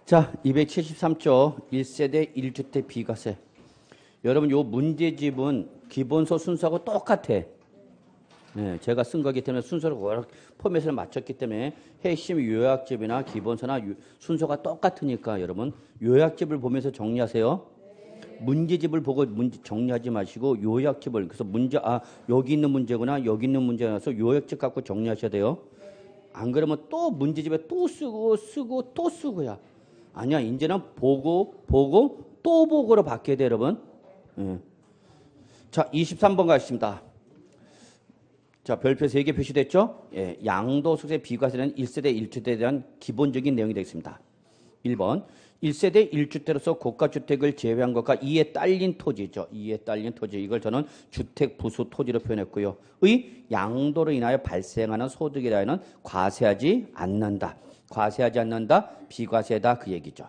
자, 273조 1세대 1주택 비과세. 여러분, 요 문제집은 기본서 순서하고 똑같아. 네, 제가 쓴 거기 때문에 순서를 포맷을 맞췄기 때문에 핵심 요약집이나 기본서나 순서가 똑같으니까 여러분 요약집을 보면서 정리하세요. 문제집을 보고 문제 정리하지 마시고 요약집을, 그래서 문제, 여기 있는 문제구나, 여기 있는 문제라서 요약집 갖고 정리하셔야 돼요. 안 그러면 또 문제집에 또 쓰고 또 쓰고야. 아니야, 이제는 보고 또 보고로 바뀌어야 돼, 여러분. 예. 자, 23번 가겠습니다. 자, 별표 3개 표시됐죠? 예, 양도소득세 비과세는 1세대 1주택에 대한 기본적인 내용이 되겠습니다. 1번, 1세대 1주택으로서 고가주택을 제외한 것과 이에 딸린 토지죠. 이에 딸린 토지. 이걸 저는 주택 부수 토지로 표현했고요. 의 양도로 인하여 발생하는 소득에 대하여는 과세하지 않는다. 과세하지 않는다. 비과세다. 그 얘기죠.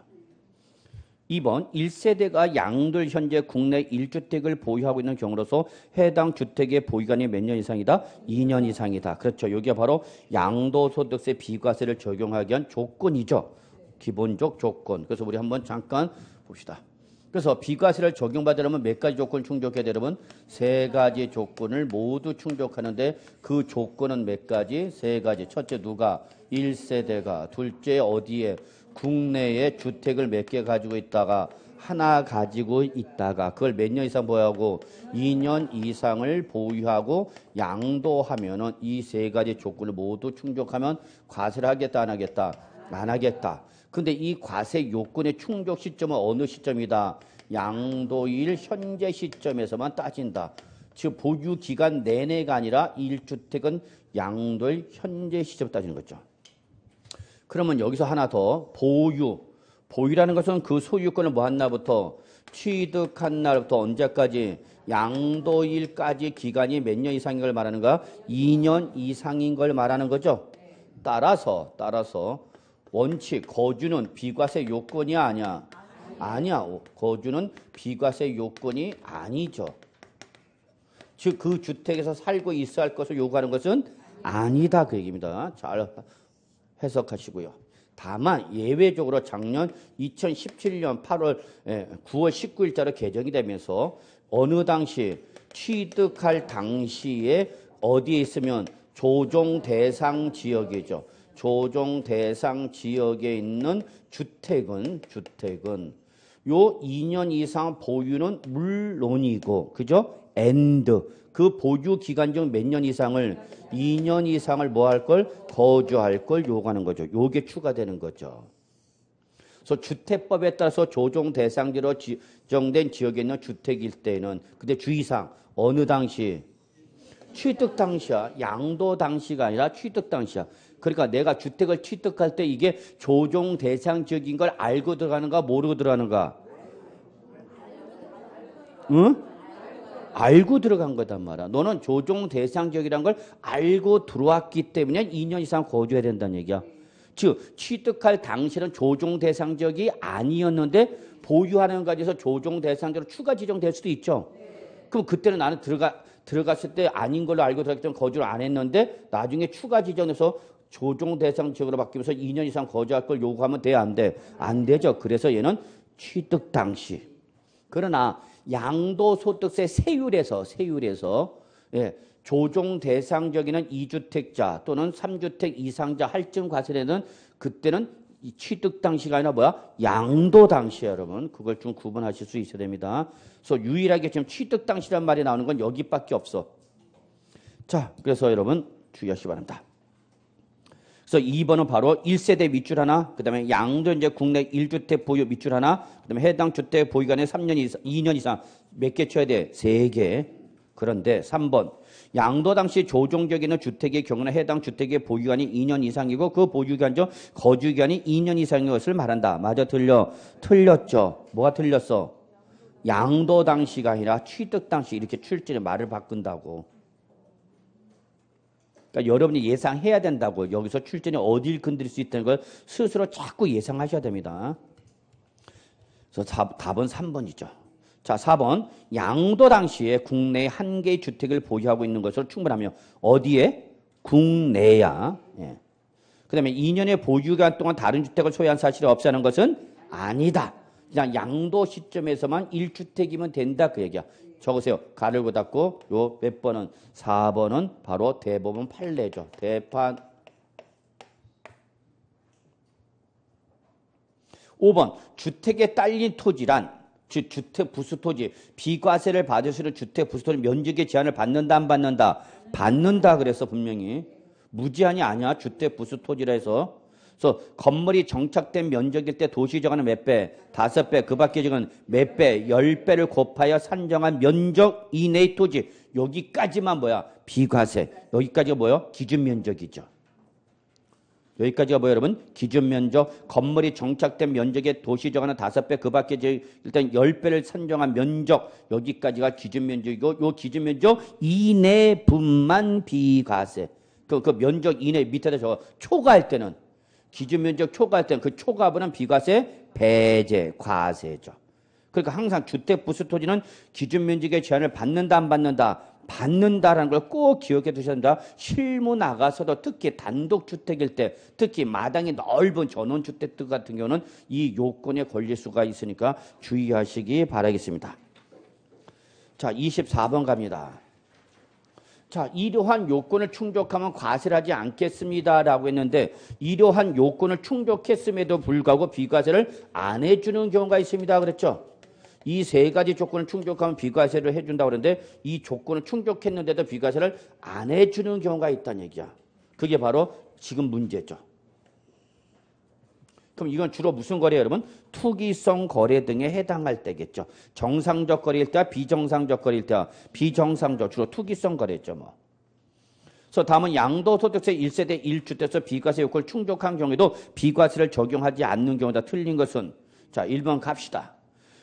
2번, 1세대가 양도를 현재 국내 1주택을 보유하고 있는 경우로서 해당 주택의 보유기간이 몇 년 이상이다? 2년 이상이다. 그렇죠. 여기가 바로 양도소득세 비과세를 적용하기 위한 조건이죠. 기본적 조건. 그래서 우리 한번 잠깐 봅시다. 그래서 비과세를 적용받으려면 몇 가지 조건을 충족해야 돼요, 여러분? 3가지 조건을 모두 충족하는데 그 조건은 몇 가지? 3가지. 첫째 누가? 1세대가. 둘째 어디에? 국내에 주택을 몇 개 가지고 있다가 하나 가지고 있다가 그걸 몇 년 이상 보유하고 2년 이상을 보유하고 양도하면은 이 3가지 조건을 모두 충족하면 과세를 하겠다 안 하겠다? 안 하겠다. 근데 이 과세 요건의 충족 시점은 어느 시점이다? 양도일 현재 시점에서만 따진다. 즉 보유 기간 내내가 아니라 1주택은 양도일 현재 시점에 따지는 거죠. 그러면 여기서 하나 더, 보유. 보유라는 것은 그 소유권을 뭐 한 날부터? 취득한 날부터 언제까지? 양도일까지 기간이 몇 년 이상인 걸 말하는가? 2년 이상인 걸 말하는 거죠. 따라서 원칙, 거주는 비과세 요건이 아니야. 아니야. 거주는 비과세 요건이 아니죠. 즉 그 주택에서 살고 있어야 할 것을 요구하는 것은 아니다. 그 얘기입니다. 잘 해석하시고요. 다만 예외적으로 작년 2017년 9월 19일자로 개정이 되면서 어느 당시 취득할 당시에 어디에 있으면 조정 대상 지역이죠. 조정 대상 지역에 있는 주택은 요 2년 이상 보유는 물론이고, 그죠? 그 보유 기간 중 몇 년 이상을 2년 이상을 뭐 할 걸? 거주할 걸 요구하는 거죠. 요게 추가되는 거죠. 그래서 주택법에 따라서 조정 대상지로 지정된 지역에 있는 주택일 때는 근데 주의사항 어느 당시? 취득 당시야. 양도 당시가 아니라 취득 당시야. 그러니까 내가 주택을 취득할 때 이게 조정 대상 지역인 걸 알고 들어가는가 모르고 들어가는가? 응? 알고 들어간 거단 말이야. 너는 조정 대상 지역이란 걸 알고 들어왔기 때문에 2년 이상 거주해야 된다는 얘기야. 즉 취득할 당시는 조정 대상 지역이 아니었는데 보유하는 가지에서 조정 대상 지역으로 추가 지정될 수도 있죠. 그럼 그때는 나는 들어갔을 때 아닌 걸로 알고 들어갔기 때문에 거주를 안 했는데 나중에 추가 지정해서 조정 대상 지역으로 바뀌면서 2년 이상 거주할 걸 요구하면 돼, 안 돼? 안 되죠. 그래서 얘는 취득 당시. 그러나 양도소득세 세율에서 조정 대상적인 2주택자 또는 3주택 이상자 할증 과세는 그때는 이 취득 당시가 아니라 뭐야? 양도 당시야, 여러분. 그걸 좀 구분하실 수 있어야 됩니다. 그래서 유일하게 지금 취득 당시란 말이 나오는 건 여기밖에 없어. 자, 그래서 여러분 주의하시기 바랍니다. 그래서 2번은 바로 1세대 밑줄 하나, 그 다음에 양도 이제 국내 1주택 보유 밑줄 하나, 그 다음에 해당 주택 보유기간에 3년 이상, 2년 이상 몇 개 쳐야 돼? 3개. 그런데 3번. 양도 당시 조정적인 주택의 경우는 해당 주택의 보유기간이 2년 이상이고 그 보유기간 중 거주기간이 2년 이상인 것을 말한다. 맞아, 틀렸죠. 뭐가 틀렸어? 양도 당시가 아니라 취득 당시 이렇게 출제를 말을 바꾼다고. 그러니까 여러분이 예상해야 된다고. 여기서 출제는 어디를 건드릴 수 있다는 걸 스스로 자꾸 예상하셔야 됩니다. 그래서 답은 3번이죠. 자, 4번. 양도 당시에 국내에 한 개의 주택을 보유하고 있는 것으로 충분하며 어디에? 국내야. 예. 그다음에 2년의 보유기간 동안 다른 주택을 소유한 사실이 없다는 것은 아니다. 그냥 양도 시점에서만 1주택이면 된다 그 얘기야. 적으세요. 가르고 닫고 요 몇 번은 4번은 바로 대법원 판례죠. 대판. 5번 주택에 딸린 토지란 즉 주택 부수 토지 비과세를 받을 수 있는 주택 부수 토지 면적의 제한을 받는다 안 받는다? 받는다 그래서 분명히 무제한이 아니야. 주택 부수 토지라 해서. 그래서 건물이 정착된 면적일 때 도시 정하는 몇 배? 5배. 그 밖에 지금 몇 배? 10배를 곱하여 산정한 면적 이내의 토지. 여기까지만 뭐야? 비과세. 여기까지가 뭐예요? 기준 면적이죠. 여기까지가 뭐예요, 여러분? 기준 면적, 건물이 정착된 면적의 도시 정하는 5배, 그 밖에 일단 10배를 산정한 면적, 여기까지가 기준 면적이고, 요 기준 면적 이내분만 비과세. 그 면적 이내 밑에다 적어. 초과할 때는, 기준 면적 초과할 때는 그 초과분은 비과세, 배제, 과세죠. 그러니까 항상 주택 부수 토지는 기준 면적의 제한을 받는다, 안 받는다? 받는다라는 걸 꼭 기억해 두셔야 된다. 실무 나가서도 특히 단독주택일 때, 특히 마당이 넓은 전원주택들 같은 경우는 이 요건에 걸릴 수가 있으니까 주의하시기 바라겠습니다. 자, 24번 갑니다. 자, 이러한 요건을 충족하면 과세를 하지 않겠습니다라고 했는데 이러한 요건을 충족했음에도 불구하고 비과세를 안 해주는 경우가 있습니다. 그랬죠? 이 세 가지 조건을 충족하면 비과세를 해준다고 그러는데 이 조건을 충족했는데도 비과세를 안 해주는 경우가 있다는 얘기야. 그게 바로 지금 문제죠. 그럼 이건 주로 무슨 거래예요, 여러분? 투기성 거래 등에 해당할 때겠죠. 정상적 거래일 때와 비정상적 거래일 때와 비정상적, 주로 투기성 거래죠. 뭐. 그래서 다음은 양도소득세 1세대 1주택에서 비과세 요건을 충족한 경우에도 비과세를 적용하지 않는 경우다. 틀린 것은 자 1번 갑시다.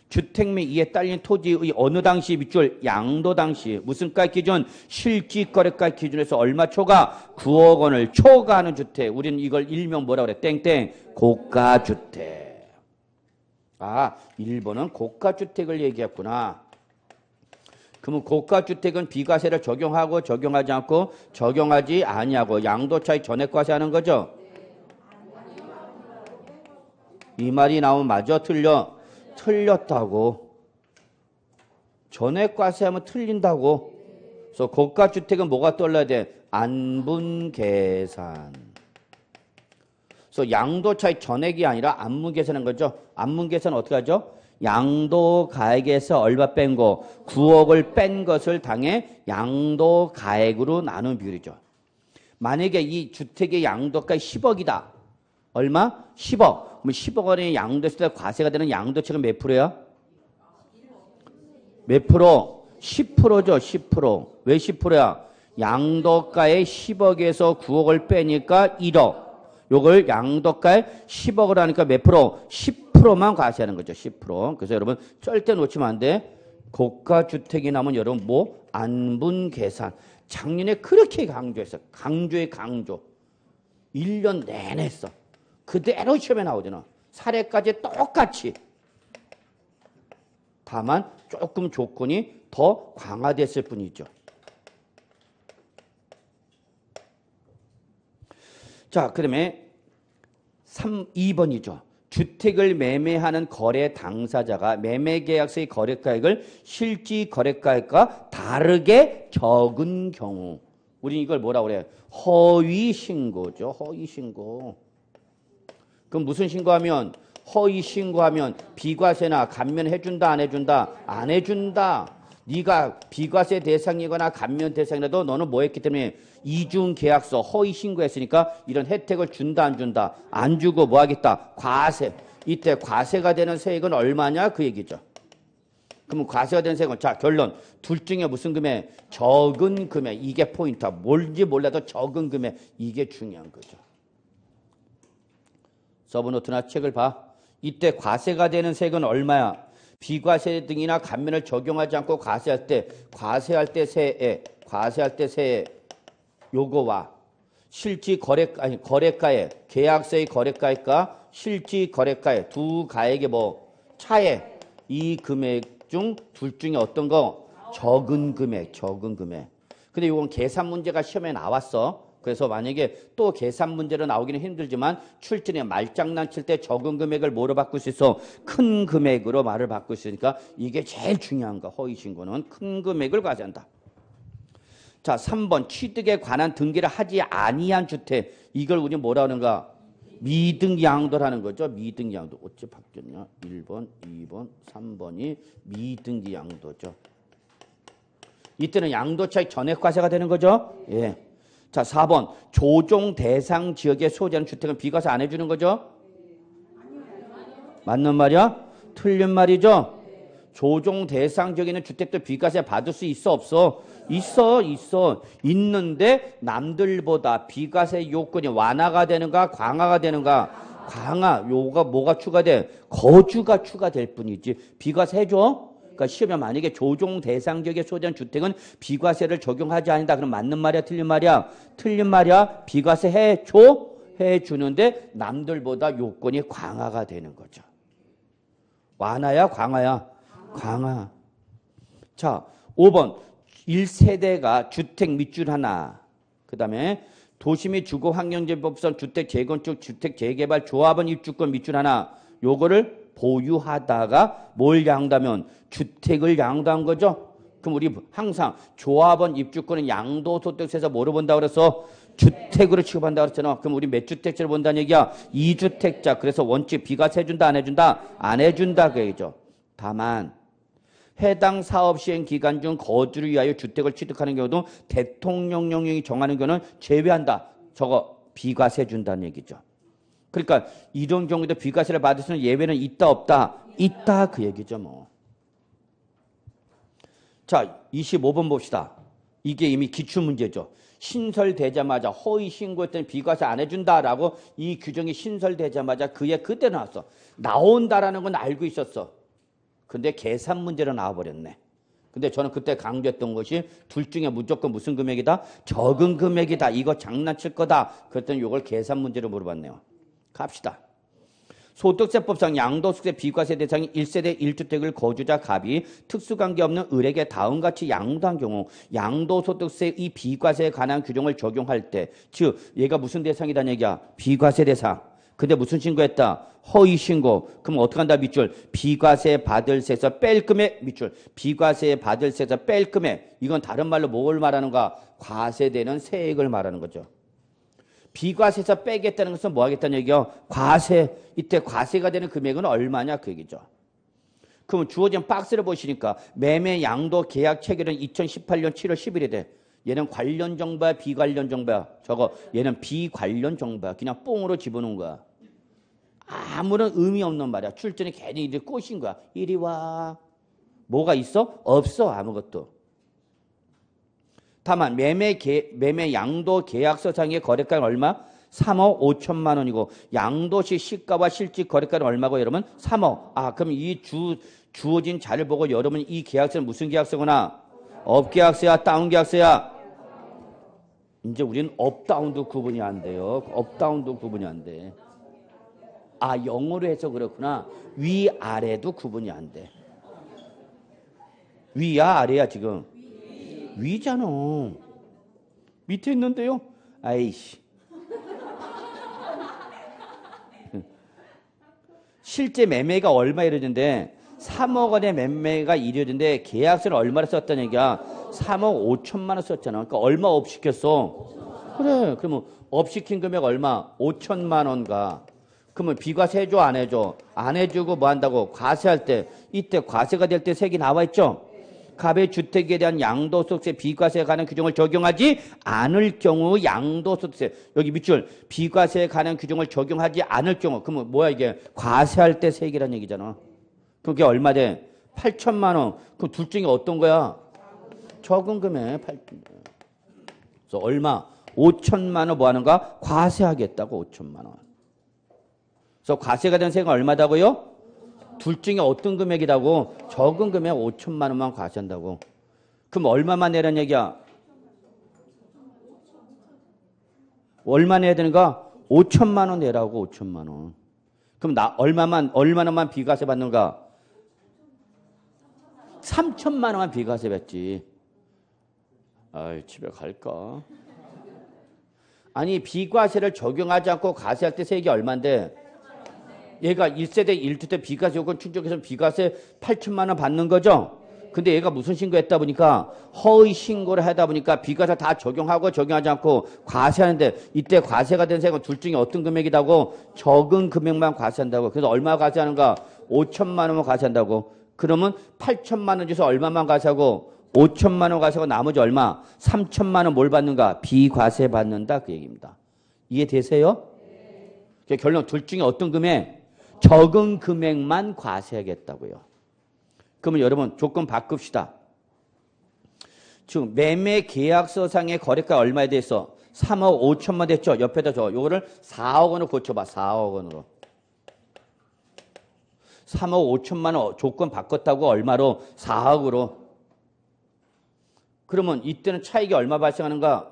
주택 및 이에 딸린 토지의 어느 당시 밑줄 양도 당시 무슨 가 기준? 실지거래가 기준에서 얼마 초과? 9억 원을 초과하는 주택. 우리는 이걸 일명 뭐라 그래? 땡땡 고가주택. 아 1번은 고가주택을 얘기했구나. 그러면 고가주택은 비과세를 적용하고 적용하지 않고 적용하지 아니하고 양도차익 전액과세하는 거죠? 이 말이 나오면 맞아? 틀려? 틀렸다고. 전액과세하면 틀린다고. 그래서 고가주택은 뭐가 떠올라야 돼? 안분계산. 그래서 양도차익 전액이 아니라 안분계산인 거죠. 안분계산 어떻게 하죠? 양도가액에서 얼마 뺀 거? 9억을 뺀 것을 당해 양도가액으로 나눈 비율이죠. 만약에 이 주택의 양도가 10억이다. 얼마? 10억. 그럼 10억 원이 양도했을 때 과세가 되는 양도세가 몇 프로야? 몇 프로? 10%죠. 10%. 왜 10%야? 양도가의 10억에서 9억을 빼니까 1억. 요걸 양도가의 10억을 하니까 몇 프로? 10%만 과세하는 거죠. 10%. 그래서 여러분 절대 놓치면 안 돼. 고가주택이 나면 여러분 뭐? 안분계산. 작년에 그렇게 강조했어. 강조의 강조. 1년 내내 했어. 그대로 시험에 나오잖아. 사례까지 똑같이. 다만 조금 조건이 더 강화됐을 뿐이죠. 자, 그다음에 2번이죠. 주택을 매매하는 거래 당사자가 매매계약서의 거래가액을 실지 거래가액과 다르게 적은 경우. 우린 이걸 뭐라고 그래? 허위신고죠. 허위신고. 그럼 무슨 신고하면? 허위 신고하면 비과세나 감면해준다 안 해준다? 안 해준다. 네가 비과세 대상이거나 감면 대상이라도 너는 뭐 했기 때문에 이중계약서 허위 신고했으니까 이런 혜택을 준다 안 준다? 안 주고 뭐 하겠다? 과세. 이때 과세가 되는 세액은 얼마냐? 그 얘기죠. 그러면 과세가 되는 세액은 자 결론. 둘 중에 무슨 금액? 적은 금액. 이게 포인트야. 뭔지 몰라도 적은 금액. 이게 중요한 거죠. 서브노트나 책을 봐. 이때 과세가 되는 세액은 얼마야? 비과세 등이나 감면을 적용하지 않고 과세할 때 세액 요거와 실지 거래가액 계약서의 거래가액과 실지 거래가액 두 가액의 뭐 차액 이 금액 중 둘 중에 어떤 거? 적은 금액. 근데 이건 계산 문제가 시험에 나왔어. 그래서 만약에 또 계산 문제로 나오기는 힘들지만 출전에 말장난 칠 때 적은 금액을 뭐로 바꿀 수 있어? 큰 금액으로 말을 바꿀 수 있으니까 이게 제일 중요한 거. 허위신고는 큰 금액을 과세한다. 자, 3번 취득에 관한 등기를 하지 아니한 주택. 이걸 우리 뭐라 하는가? 미등기양도라는 거죠. 미등기양도. 어째 바뀌었냐? 1번, 2번, 3번이 미등기양도죠. 이때는 양도차익 전액과세가 되는 거죠. 예. 자, 4번 조정 대상 지역에 소재하는 주택은 비과세 안 해주는 거죠. 맞는 말이야? 틀린 말이죠. 조정 대상 지역에 있는 주택도 비과세 받을 수 있어 없어? 있어. 있는데 남들보다 비과세 요건이 완화가 되는가 강화가 되는가? 강화. 요가 뭐가 추가돼? 거주가 추가될 뿐이지. 비과세 해줘? 그러니까 시험에 만약에 조정 대상 지역에 소재한 주택은 비과세를 적용하지 않는다. 그럼 맞는 말이야 틀린 말이야? 틀린 말이야. 비과세 해줘? 해주는데 남들보다 요건이 강화가 되는 거죠. 완화야 강화야? 강화. 자, 5번 1세대가 주택 밑줄 하나. 그 다음에 도시및 주거환경재법상 주택 재건축 주택 재개발 조합원 입주권 밑줄 하나. 요거를 보유하다가 뭘 양도하면 주택을 양도한 거죠. 그럼 우리 항상 조합원 입주권은 양도소득세에서 뭐로 본다고 그랬어? 주택으로 취급한다고 그랬잖아. 그럼 우리 몇 주택자를 본다는 얘기야? 2주택자. 그래서 원칙 비과세 해준다 안 해준다? 안 해준다 그 얘기죠. 다만 해당 사업 시행 기간 중 거주를 위하여 주택을 취득하는 경우도 대통령령이 정하는 경우는 제외한다. 저거 비과세 해준다는 얘기죠. 그러니까 이런 경우도 비과세를 받을 수 있는 예외는 있다 없다? 있다 그 얘기죠 뭐. 자, 25번 봅시다. 이게 이미 기출문제죠. 신설되자마자 허위 신고했더니 비과세 안 해준다라고 이 규정이 신설되자마자 그에 그때 나왔어. 나온다라는 건 알고 있었어. 근데 계산 문제로 나와버렸네. 근데 저는 그때 강조했던 것이 둘 중에 무조건 무슨 금액이다? 적은 금액이다. 이거 장난칠 거다. 그랬더니 이걸 계산 문제로 물어봤네요. 갑시다. 소득세법상 양도소득세 비과세 대상이 1세대 1주택을 거주자 갑이 특수관계 없는 을에게 다음과 같이 양도한 경우 양도소득세 이 비과세에 관한 규정을 적용할 때 즉 얘가 무슨 대상이라는 얘기야? 비과세 대상. 근데 무슨 신고했다? 허위신고. 그럼 어떻게 한다 밑줄? 비과세 받을 세에서 뺄 금액 밑줄. 비과세 받을 세에서 뺄 금액. 이건 다른 말로 뭘 말하는가? 과세되는 세액을 말하는 거죠. 비과세에서 빼겠다는 것은 뭐 하겠다는 얘기요? 과세. 이때 과세가 되는 금액은 얼마냐 그 얘기죠. 그럼 주어진 박스를 보시니까 매매 양도 계약 체결은 2018년 7월 10일에 돼. 얘는 관련 정보야 비관련 정보야? 저거 얘는 비관련 정보야. 그냥 뽕으로 집어넣은 거야. 아무런 의미 없는 말이야. 출전이 괜히 이제 꼬신 거야. 이리 와. 뭐가 있어? 없어 아무것도. 다만 매매 양도 계약서상의 거래가는 얼마? 3억 5천만 원이고 양도시 시가와 실질 거래가는 얼마고 여러분? 3억. 아 그럼 이 주어진 자를 보고 여러분 이 계약서는 무슨 계약서구나? 업계약서야 다운계약서야? 이제 우리는 업다운도 구분이 안 돼요. 업다운도 구분이 안 돼. 아 영어로 해서 그렇구나. 위아래도 구분이 안 돼. 위야 아래야 지금? 위잖아. 밑에 있는데요. 아이씨. 실제 매매가 얼마 이루어진데 3억 원의 매매가 이루어진데 계약서는 얼마를 썼다는 얘기야? 3억 5천만 원 썼잖아. 그러니까 얼마 업 시켰어? 그래. 그러면 업 시킨 금액 얼마? 5천만 원가. 그러면 비과세 해줘 안 해줘? 안 해주고 뭐 한다고? 과세할 때 이때 과세가 될 때 색이 나와 있죠? 갑의 주택에 대한 양도소득세 비과세에 관한 규정을 적용하지 않을 경우 양도소득세 여기 밑줄 비과세에 관한 규정을 적용하지 않을 경우 그러면 뭐야 이게 과세할 때 세액이라는 얘기잖아. 그게 얼마 돼? 8천만 원. 그럼 둘 중에 어떤 거야? 적은 금액. 그래서 얼마? 5천만 원 뭐 하는가? 과세하겠다고 5천만 원. 그래서 과세가 된 세액은 얼마다고요? 둘 중에 어떤 금액이라고? 적은 금액 5천만 원만 과세한다고. 그럼 얼마만 내라는 얘기야? 얼마 내야 되는가? 5천만 원 내라고 5천만 원. 그럼 얼마나만 비과세 받는가? 3천만 원만 비과세 받지. 아이 집에 갈까? 아니 비과세를 적용하지 않고 과세할 때 세액이 얼마인데 얘가 1세대 1주택 비과세 요건 충족해서 비과세 8천만 원 받는 거죠. 근데 얘가 무슨 신고했다 보니까 허위 신고를 하다 보니까 비과세 다 적용하고 적용하지 않고 과세하는데 이때 과세가 된 세액은 둘 중에 어떤 금액이라고? 적은 금액만 과세한다고. 그래서 얼마 과세하는가? 5천만 원만 과세한다고. 그러면 8천만 원 중에서 얼마만 과세하고 5천만 원 과세하고 나머지 얼마? 3천만 원 뭘 받는가? 비과세 받는다 그 얘기입니다. 이해되세요? 네. 결론 둘 중에 어떤 금액? 적은 금액만 과세하겠다고요. 그러면 여러분 조건 바꿉시다. 지금 매매 계약서상의 거래가 얼마에 대해서 3억 5천만 됐죠? 옆에다 요거를 4억 원으로 고쳐봐. 4억 원으로. 3억 5천만 원 조건 바꿨다고 얼마로? 4억으로. 그러면 이때는 차익이 얼마 발생하는가?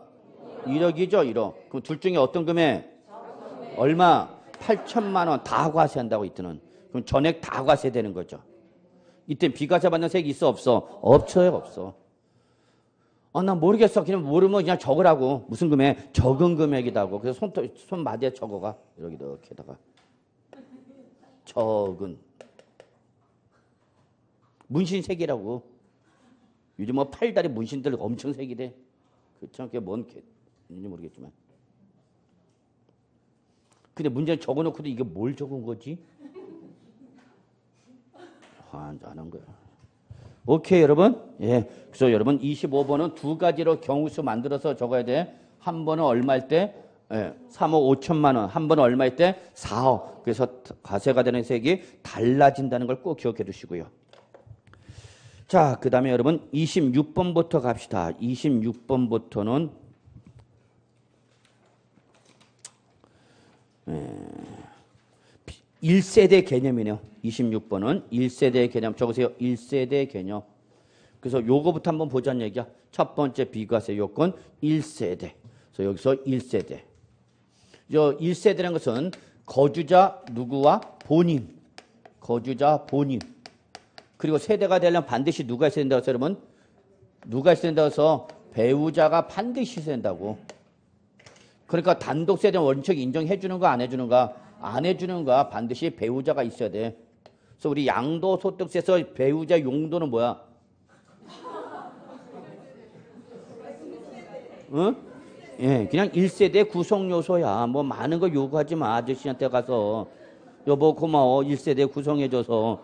1억이죠, 1억. 그럼 둘 중에 어떤 금액? 얼마? 8천만 원 다 과세한다고 이때는. 그럼 전액 다 과세되는 거죠. 이때 비과세 받는 세액이 있어 없어? 없어요, 없어. 난 모르겠어. 그냥 모르면 그냥 적으라고. 무슨 금액? 적은 금액이라고. 그래서 손마디에 적어가. 이렇게다가. 적은. 문신색이라고. 요즘 뭐 팔다리 문신들 엄청 색이래. 그렇죠? 그게 뭔 개인지 모르겠지만. 근데 문제는 적어놓고도 이게 뭘 적은 거지? 안 하는 거야. 오케이, 여러분? 예. 그래서 여러분 25번은 두 가지로 경우수 만들어서 적어야 돼. 한 번은 얼마일 때? 예, 3억 5천만 원. 한 번은 얼마일 때? 4억. 그래서 과세가 되는 세액이 달라진다는 걸 꼭 기억해 두시고요. 자, 그 다음에 여러분 26번부터 갑시다. 26번부터는 1세대 개념이네요. 26번은 1세대 개념. 적으세요. 1세대 개념. 그래서 요거부터 한번 보자는 얘기야. 첫 번째 비과세 요건 1세대. 그래서 여기서 1세대. 저 1세대라는 것은 거주자 누구와 본인. 거주자 본인. 그리고 세대가 되려면 반드시 누가 있어야 된다고 해서 여러분? 누가 있어야 된다고 해서 배우자가 반드시 있어야 된다고. 그러니까 단독 세대 원칙 인정해 주는 거 안 해주는가? 안 해주는가? 반드시 배우자가 있어야 돼. 그래서 우리 양도소득세에서 배우자 용도는 뭐야? 응? 예, 그냥 1세대 구성요소야. 뭐 많은 거 요구하지 마. 아저씨한테 가서. 여보 고마워. 1세대 구성해줘서.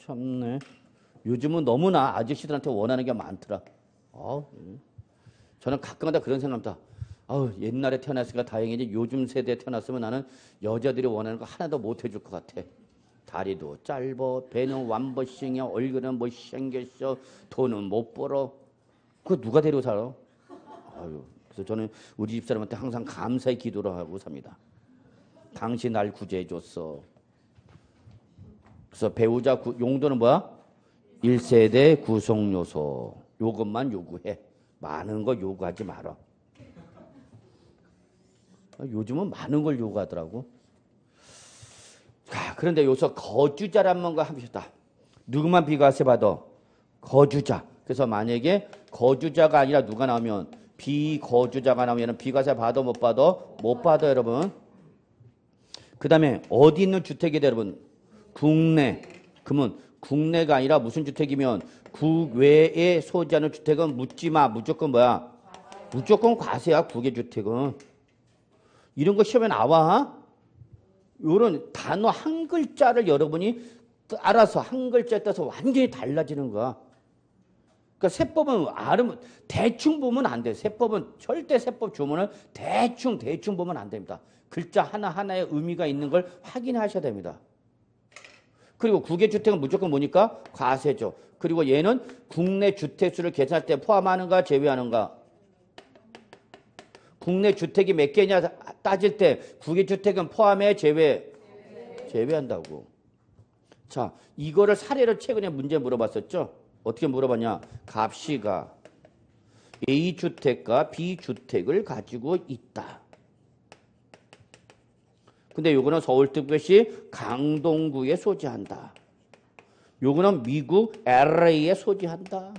참네. 요즘은 너무나 아저씨들한테 원하는 게 많더라. 저는 가끔가다 그런 생각합니다. 옛날에 태어났으니까 다행이지 요즘 세대에 태어났으면 나는 여자들이 원하는 거 하나도 못 해줄 것 같아. 다리도 짧어, 배는 완버싱이야, 얼굴은 뭐 생겼어, 돈은 못 벌어. 그거 누가 데리고 살아? 그래서 저는 우리 집사람한테 항상 감사의 기도를 하고 삽니다. 당신 날 구제해줬어. 그래서 배우자 용도는 뭐야? 1세대 구성요소. 요것만 요구해. 많은 거 요구하지 마라. 요즘은 많은 걸 요구하더라고. 그런데 여기서 거주자라는 거 합시다. 누구만 비과세 받아? 거주자. 그래서 만약에 거주자가 아니라 누가 나오면 비거주자가 나오면 비과세 받아 못 받아? 못 받아 여러분. 그 다음에 어디 있는 주택이다 여러분? 국내. 그러면 국내가 아니라 무슨 주택이면 국외에 소지하는 주택은 묻지 마. 무조건 뭐야? 무조건 과세야. 국외 주택은. 이런 거 시험에 나와. 이런 단어 한 글자를 여러분이 알아서 한 글자에 따라서 완전히 달라지는 거야. 그러니까 세법은 대충 보면 안 돼. 세법은 절대 세법 조문을 대충 보면 안 됩니다. 글자 하나하나에 의미가 있는 걸 확인하셔야 됩니다. 그리고 국외주택은 무조건 뭐니까? 과세죠. 그리고 얘는 국내 주택수를 계산할 때 포함하는가 제외하는가? 국내 주택이 몇 개냐 따질 때 국외주택은 포함해 제외한다고. 자, 이거를 사례로 최근에 문제 물어봤었죠. 어떻게 물어봤냐? 갑씨가 A주택과 B주택을 가지고 있다. 근데 요거는 서울특별시 강동구에 소지한다. 요거는 미국 LA에 소지한다.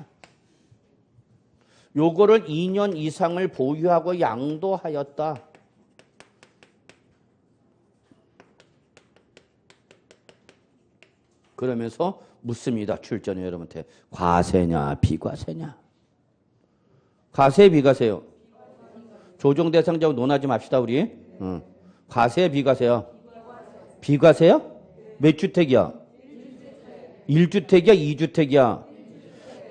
요거를 2년 이상을 보유하고 양도하였다. 그러면서 묻습니다. 출전에 여러분한테. 과세냐 비과세냐. 과세 비과세요. 조정 대상자하고 논하지 맙시다 우리. 과세 비과세요. 비과세요? 몇 주택이야? 1주택이야 2주택이야?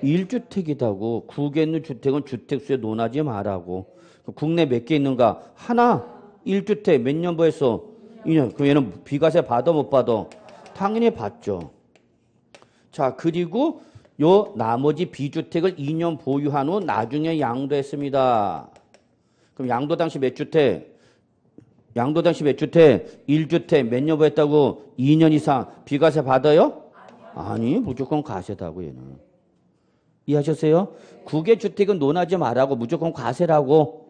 1주택이다고. 국에 있는 주택은 주택수에 논하지 말라고. 국내 몇 개 있는가? 하나. 1주택 몇 년 보였어? 2년. 그럼 얘는 비과세 받아 못 받아? 당연히 받죠. 자, 그리고 요 나머지 비주택을 2년 보유한 후 나중에 양도했습니다. 그럼 양도 당시 몇 주택? 양도 당시 몇 주택? 1주택 몇 년 보였다고? 2년 이상 비과세 받아요? 아니, 무조건 과세다고 얘는. 이해하셨어요? 국외 주택은 논하지 말라고. 무조건 과세라고.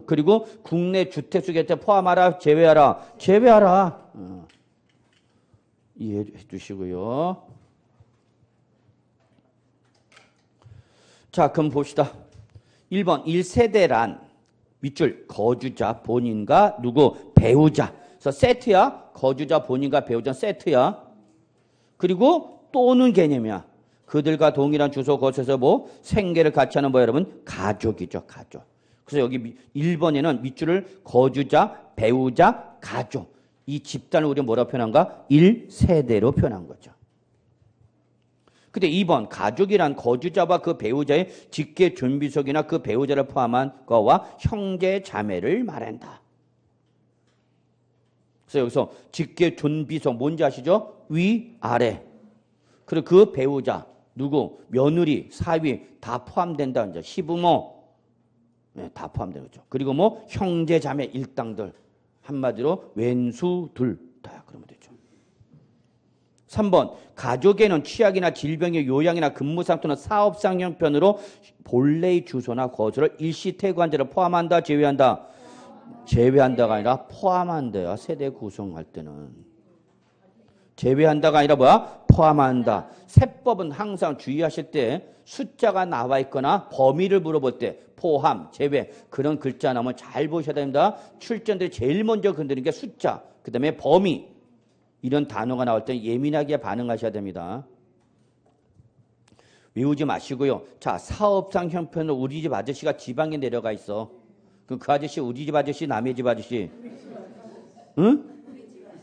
그리고 국내 주택 수개체 포함하라 제외하라. 제외하라. 이해해 주시고요. 자, 그럼 봅시다. 1번 1세대란 밑줄 거주자 본인과 누구? 배우자. 그래서 세트야. 거주자 본인과 배우자 세트야. 그리고 또는 개념이야. 그들과 동일한 주소 거처에서 뭐 생계를 같이 하는 뭐 여러분 가족이죠. 가족. 그래서 여기 1번에는 밑줄을 거주자, 배우자, 가족. 이 집단을 우리가 뭐라고 표현한가? 1세대로 표현한 거죠. 근데 2번 가족이란 거주자와 그 배우자의 직계 존비속이나 그 배우자를 포함한 거와 형제 자매를 말한다. 그래서 여기서 직계 존비속 뭔지 아시죠? 위, 아래. 그리고 그 배우자 누구? 며느리, 사위 다 포함된다. 이제 시부모 네, 다 포함되는 거죠. 그리고 뭐 형제 자매 일당들 한마디로 왼수들 다 그러면 되죠. 3번 가족에는 취약이나 질병의 요양이나 근무상 또는 사업상 형편으로 본래의 주소나 거주를 일시 퇴거한 자를 포함한다 제외한다. 제외한다가 아니라 포함한대요. 세대 구성할 때는. 제외한다가 아니라 뭐야? 포함한다. 세법은 항상 주의하실 때 숫자가 나와 있거나 범위를 물어볼 때 포함, 제외 그런 글자 나오면 잘 보셔야 됩니다. 출전들이 제일 먼저 건드리는 게 숫자, 그 다음에 범위 이런 단어가 나올 때 예민하게 반응하셔야 됩니다. 외우지 마시고요. 자, 사업상 형편으로 우리 집 아저씨가 지방에 내려가 있어. 그럼 그 아저씨 우리 집 아저씨 남의 집 아저씨? 응?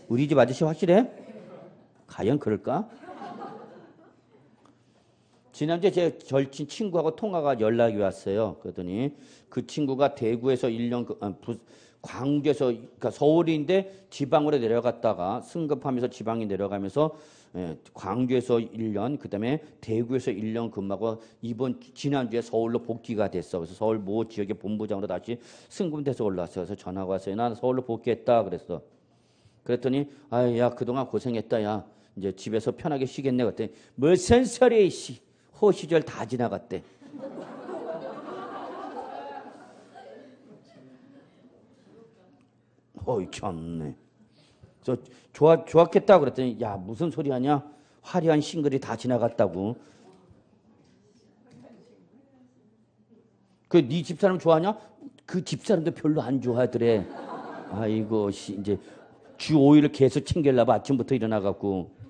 우리 집 아저씨 확실해? 과연 그럴까? 지난주에 제 절친 친구하고 통화가 연락이 왔어요. 그러더니 그 친구가 대구에서 1년, 광주에서, 그러니까 서울인데 지방으로 내려갔다가 승급하면서 지방에 내려가면서 광주에서 1년, 그 다음에 대구에서 1년 근무하고 지난주에 서울로 복귀가 됐어. 그래서 서울 모 지역의 본부장으로 다시 승급돼서 올라왔어요. 그래서 전화가 왔어요. 난 서울로 복귀했다. 그랬어. 그랬더니, 아, 야, 그동안 고생했다. 야, 이제 집에서 편하게 쉬겠네. 그랬더니, 무슨 소리야, 씨. 호시절 다 지나갔대. 어이, 참네. 그래서 좋았겠다. 그랬더니, 야, 무슨 소리 하냐? 화려한 싱글이 다 지나갔다고. 그 네 집사람 좋아하냐? 그 집사람도 별로 안 좋아하더래. 아이고, 이제 주 5일을 계속 챙기려고 아침부터 일어나갖고.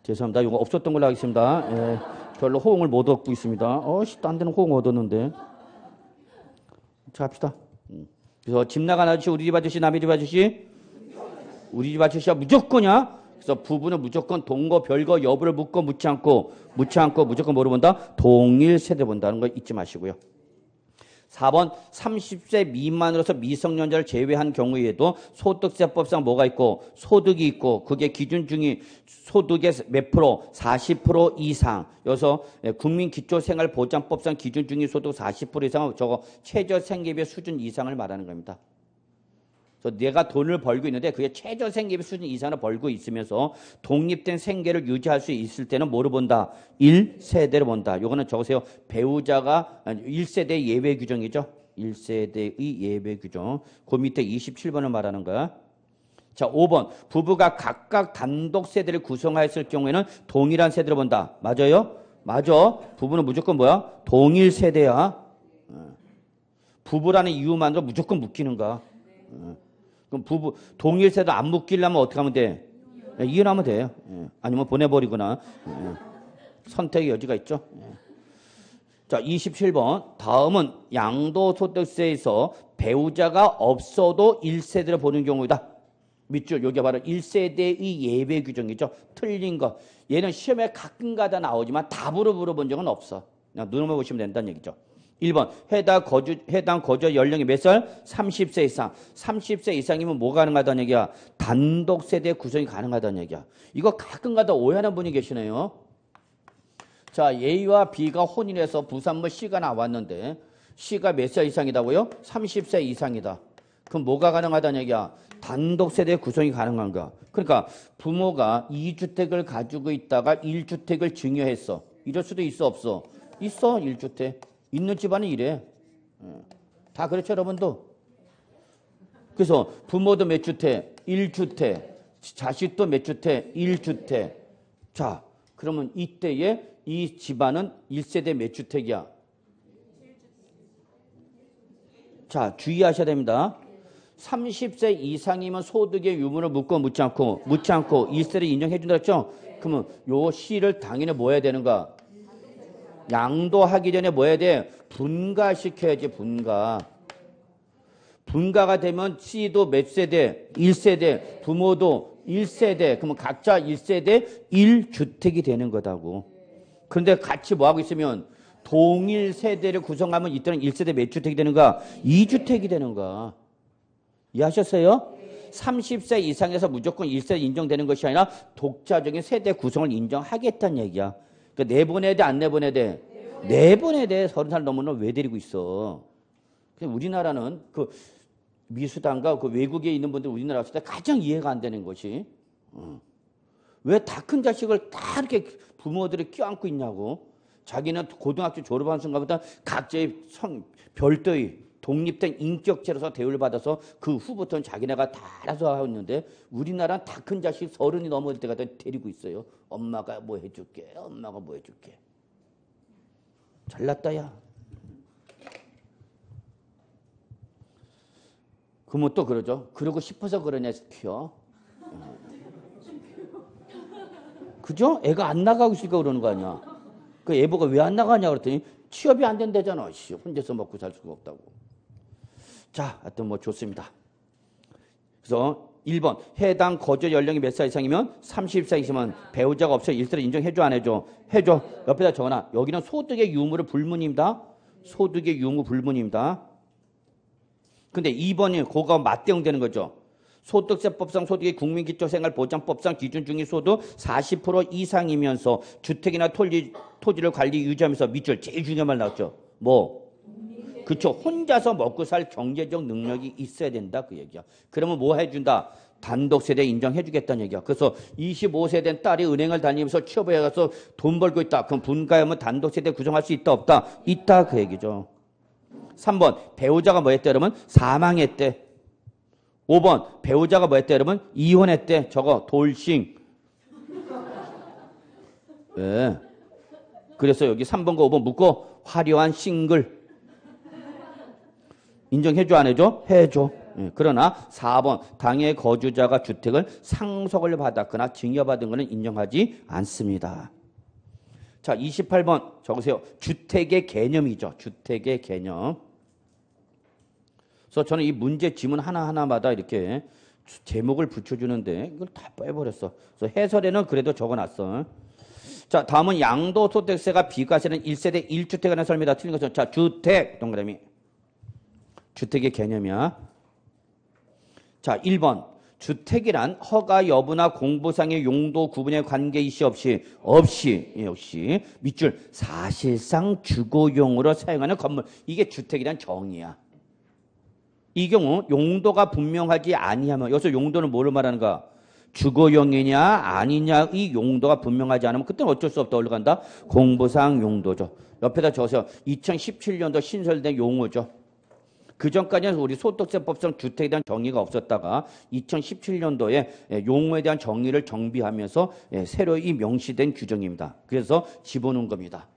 죄송합니다. 이거 없었던 걸로 하겠습니다. 예, 별로 호응을 못 얻고 있습니다. 딴 데는 호응 얻었는데. 자, 합시다. 그래서 집 나간 아저씨, 우리 집 아저씨, 남의 집 아저씨? 우리 집 아저씨가 무조건이야. 그래서 부부는 무조건 동거, 별거, 여부를 묻고 묻지 않고 무조건 뭐를 본다? 동일 세대 본다는 거 잊지 마시고요. 4번 30세 미만으로서 미성년자를 제외한 경우에도 소득세법상 뭐가 있고 소득이 있고 그게 기준 중이 소득의 몇 프로? 40% 이상. 여기서 국민기초생활보장법상 기준 중위 소득 40% 이상은 저거 최저생계비 수준 이상을 말하는 겁니다. 그래서 내가 돈을 벌고 있는데 그게 최저생계비 수준 이상을 벌고 있으면서 독립된 생계를 유지할 수 있을 때는 뭐를 본다? 1세대를 본다. 요거는 적으세요. 배우자가 1세대 예외 규정이죠. 1세대의 예외 규정. 그 밑에 27번을 말하는 거야. 자, 5번. 부부가 각각 단독 세대를 구성하였을 경우에는 동일한 세대를 본다. 맞아요? 맞아. 부부는 무조건 뭐야? 동일 세대야. 부부라는 이유만으로 무조건 묶이는가? 그럼 부부 동일 세대 안 묶이려면 어떻게 하면 돼? 이혼하면 돼요. 아니면 보내버리거나. 선택의 여지가 있죠. 자, 27번. 다음은 양도소득세에서 배우자가 없어도 1세대를 보는 경우이다. 밑줄, 여기 바로 1세대의 예외 규정이죠. 틀린 거. 얘는 시험에 가끔가다 나오지만 답으로 물어본 적은 없어. 그냥 눈으로 보시면 된다는 얘기죠. 1번. 해당 거주 연령이 몇 살? 30세 이상. 30세 이상이면 뭐가 가능하다는 얘기야? 단독 세대 구성이 가능하다는 얘기야. 이거 가끔가다 오해하는 분이 계시네요. 자, A와 B가 혼인해서 부산물 C가 나왔는데 C가 몇 살 이상이다고요? 30세 이상이다. 그럼 뭐가 가능하다는 얘기야? 단독 세대 구성이 가능한가? 그러니까 부모가 2주택을 가지고 있다가 1주택을 증여했어. 이럴 수도 있어, 없어? 있어, 1주택. 있는 집안은 이래. 다 그렇죠, 여러분도? 그래서 부모도 몇 주택? 1주택. 자식도 몇 주택? 1주택. 자, 그러면 이때에 이 집안은 1세대 몇 주택이야? 자, 주의하셔야 됩니다. 30세 이상이면 소득의 유무를 묻고 묻지 않고 1세를 인정해 준다 했죠? 그러면 요 C를 당연히 뭐 해야 되는가? 양도하기 전에 뭐 해야 돼? 분가시켜야지, 분가. 분가가 되면 C도 몇 세대? 1세대. 부모도 1세대. 그러면 각자 1세대 1주택이 되는 거다고. 그런데 같이 뭐 하고 있으면 동일 세대를 구성하면 이때는 1세대 몇 주택이 되는가? 2주택이 되는가? 이해하셨어요? 30세 이상에서 무조건 1세대 인정되는 것이 아니라 독자적인 세대 구성을 인정하겠다는 얘기야. 그러니까 내보내야 돼, 안 내보내야 돼? 내보내야 돼. 30살 넘으면 왜 데리고 있어? 우리나라는 그 미수단과 그 외국에 있는 분들 우리나라 왔을 때 가장 이해가 안 되는 것이 왜 다 큰 자식을 다 이렇게 부모들이 껴안고 있냐고. 자기는 고등학교 졸업한 순간부터 각자의 별도의 독립된 인격체로서 대우를 받아서 그 후부터는 자기네가 다 알아서 하고 있는데 우리나라는 다 큰 자식 30이 넘을 때가 데리고 있어요. 엄마가 뭐 해줄게. 엄마가 뭐 해줄게. 잘났다 야. 그러면 또 그러죠. 그러고 싶어서 그러냐 시켜. 그죠? 애가 안 나가고 있으니까 그러는 거 아니야. 그 애보가 왜 안 나가냐 그랬더니 취업이 안 된다잖아. 혼자서 먹고 살 수가 없다고. 자, 하여튼 뭐 좋습니다. 그래서 1번 해당 거주 연령이 몇 살 이상이면 30세 이상이면 배우자가 없어 1세를 인정해줘 안 해줘? 해줘. 옆에다 적어놔. 여기는 소득의 유무를 불문입니다. 소득의 유무 불문입니다. 근데 2번이 그거가 맞대응되는 거죠. 소득세법상 소득의 국민기초생활보장법상 기준 중위소득 40% 이상이면서 주택이나 토지를 관리 유지하면서 밑줄 제일 중요한 말 나왔죠. 뭐? 그쵸. 혼자서 먹고 살 경제적 능력이 있어야 된다 그 얘기야. 그러면 뭐 해준다? 단독세대 인정해주겠다는 얘기야. 그래서 25세 된 딸이 은행을 다니면서 취업해 가서 돈 벌고 있다. 그럼 분가하면 단독세대 구성할 수 있다 없다? 있다 그 얘기죠. 3번 배우자가 뭐 했대 여러분? 사망했대. 5번 배우자가 뭐 했대 여러분? 이혼했대. 저거 돌싱. 네. 그래서 여기 3번과 5번 묶고 화려한 싱글. 인정해줘 안 해줘? 해줘. 네. 그러나 4번 당해 거주자가 주택을 상속을 받았거나 증여받은 것은 인정하지 않습니다. 자, 28번 적으세요. 주택의 개념이죠. 주택의 개념. 그래서 저는 이 문제 지문 하나하나마다 이렇게 제목을 붙여주는데 이걸 다 빼버렸어. 그래서 해설에는 그래도 적어놨어. 자, 다음은 양도소득세가 비과세는 1세대 1주택에 관한 설명이다. 틀린 것은 자, 주택 동그라미. 주택의 개념이야. 자, 1번 주택이란 허가 여부나 공부상의 용도 구분의 관계이시 없이 밑줄 사실상 주거용으로 사용하는 건물. 이게 주택이란 정의야. 이 경우 용도가 분명하지 아니하면 여기서 용도는 뭐를 말하는가? 주거용이냐 아니냐 이 용도가 분명하지 않으면 그때는 어쩔 수 없다. 올라간다. 공부상 용도죠. 옆에다 적으세요. 2017년도 신설된 용어죠. 그전까지는 우리 소득세법상 주택에 대한 정의가 없었다가 2017년도에 용어에 대한 정의를 정비하면서 새로이 명시된 규정입니다. 그래서 집어넣은 겁니다.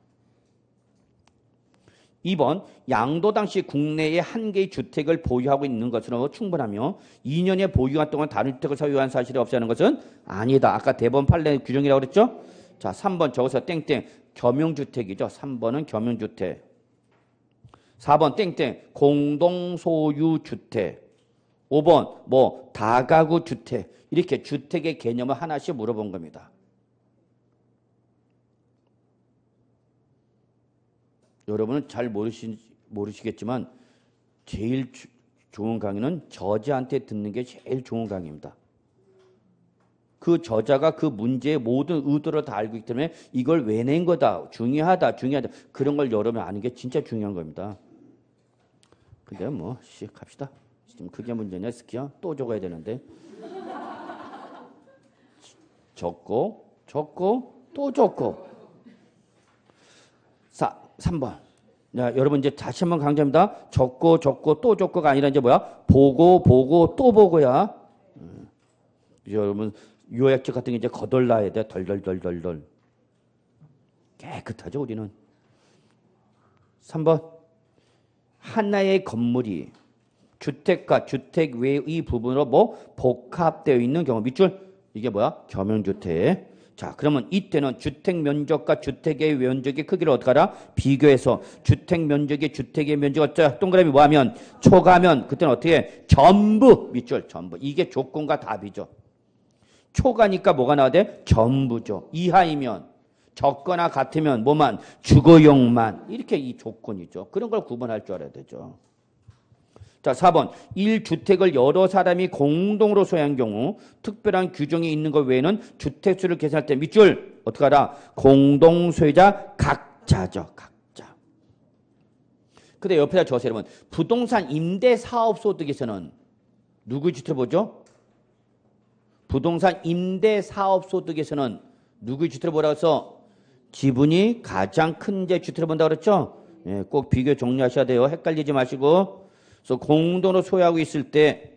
2번, 양도 당시 국내에 한 개의 주택을 보유하고 있는 것으로 충분하며 2년의 보유한 동안 다른 주택을 소유한 사실이 없다는 것은 아니다. 아까 대법원 판례 규정이라고 그랬죠? 자, 3번 적어서 땡땡 겸용주택이죠. 3번은 겸용주택. 4번 땡땡 공동소유주택. 5번 뭐 다가구 주택. 이렇게 주택의 개념을 하나씩 물어본 겁니다. 여러분은 잘 모르시겠지만 제일 좋은 강의는 저자한테 듣는 게 제일 좋은 강의입니다. 그 저자가 그 문제의 모든 의도를 다 알고 있기 때문에 이걸 왜 낸 거다, 중요하다, 그런 걸 여러분이 아는 게 진짜 중요한 겁니다. 근데 뭐 갑시다. 지금 그게 문제냐 스키야? 또 적어야 되는데. 적고 또 적고. 3번. 자, 여러분 이제 다시 한번 강조합니다. 적고 또 적고가 아니라 이제 뭐야? 보고 또 보고야. 여러분 요약적 같은 게 이제 거덜나야 돼. 덜. 깨끗하죠 우리는. 3번. 하나의 건물이 주택과 주택 외의 부분으로 뭐 복합되어 있는 경우 밑줄 이게 뭐야? 겸용주택. 자, 그러면 이때는 주택 면적과 주택의 면적의 크기를 어떻게 하라? 비교해서 주택 면적의 주택의 면적 어쩌 동그라미 뭐하면 초과하면 그때는 어떻게 해? 전부 밑줄 전부. 이게 조건과 답이죠. 초과니까 뭐가 나와야 돼? 전부죠. 이하이면 적거나 같으면 뭐만 주거용만 이렇게 이 조건이죠. 그런 걸 구분할 줄 알아야 되죠. 자, 4번. 1주택을 여러 사람이 공동으로 소유한 경우 특별한 규정이 있는 것 외에는 주택수를 계산할 때 밑줄 어떻게 하라? 공동소유자 각자죠. 각자. 근데 옆에다 적으세요. 여러분. 부동산 임대사업소득에서는 누구의 주택을 보죠? 부동산 임대사업소득에서는 누구의 주택을 보라고 해서 지분이 가장 큰 제 주택을 본다고 그랬죠? 예, 꼭 비교 정리하셔야 돼요. 헷갈리지 마시고. 그래서 공동으로 소유하고 있을 때,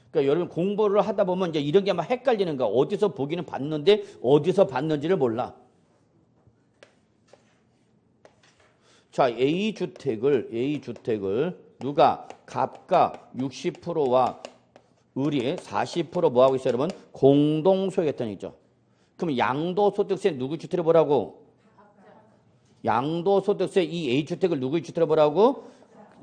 그러니까 여러분 공부를 하다 보면 이제 이런 게 막 헷갈리는 거야. 어디서 보기는 봤는데 어디서 봤는지를 몰라. 자, A주택을 누가 갑과 60%와 을이 40% 뭐하고 있어요, 여러분? 공동소유했다는 얘기죠. 그럼 양도소득세 누구 주택을 보라고? 양도소득세 이 A주택을 누구의 주택으로 보라고?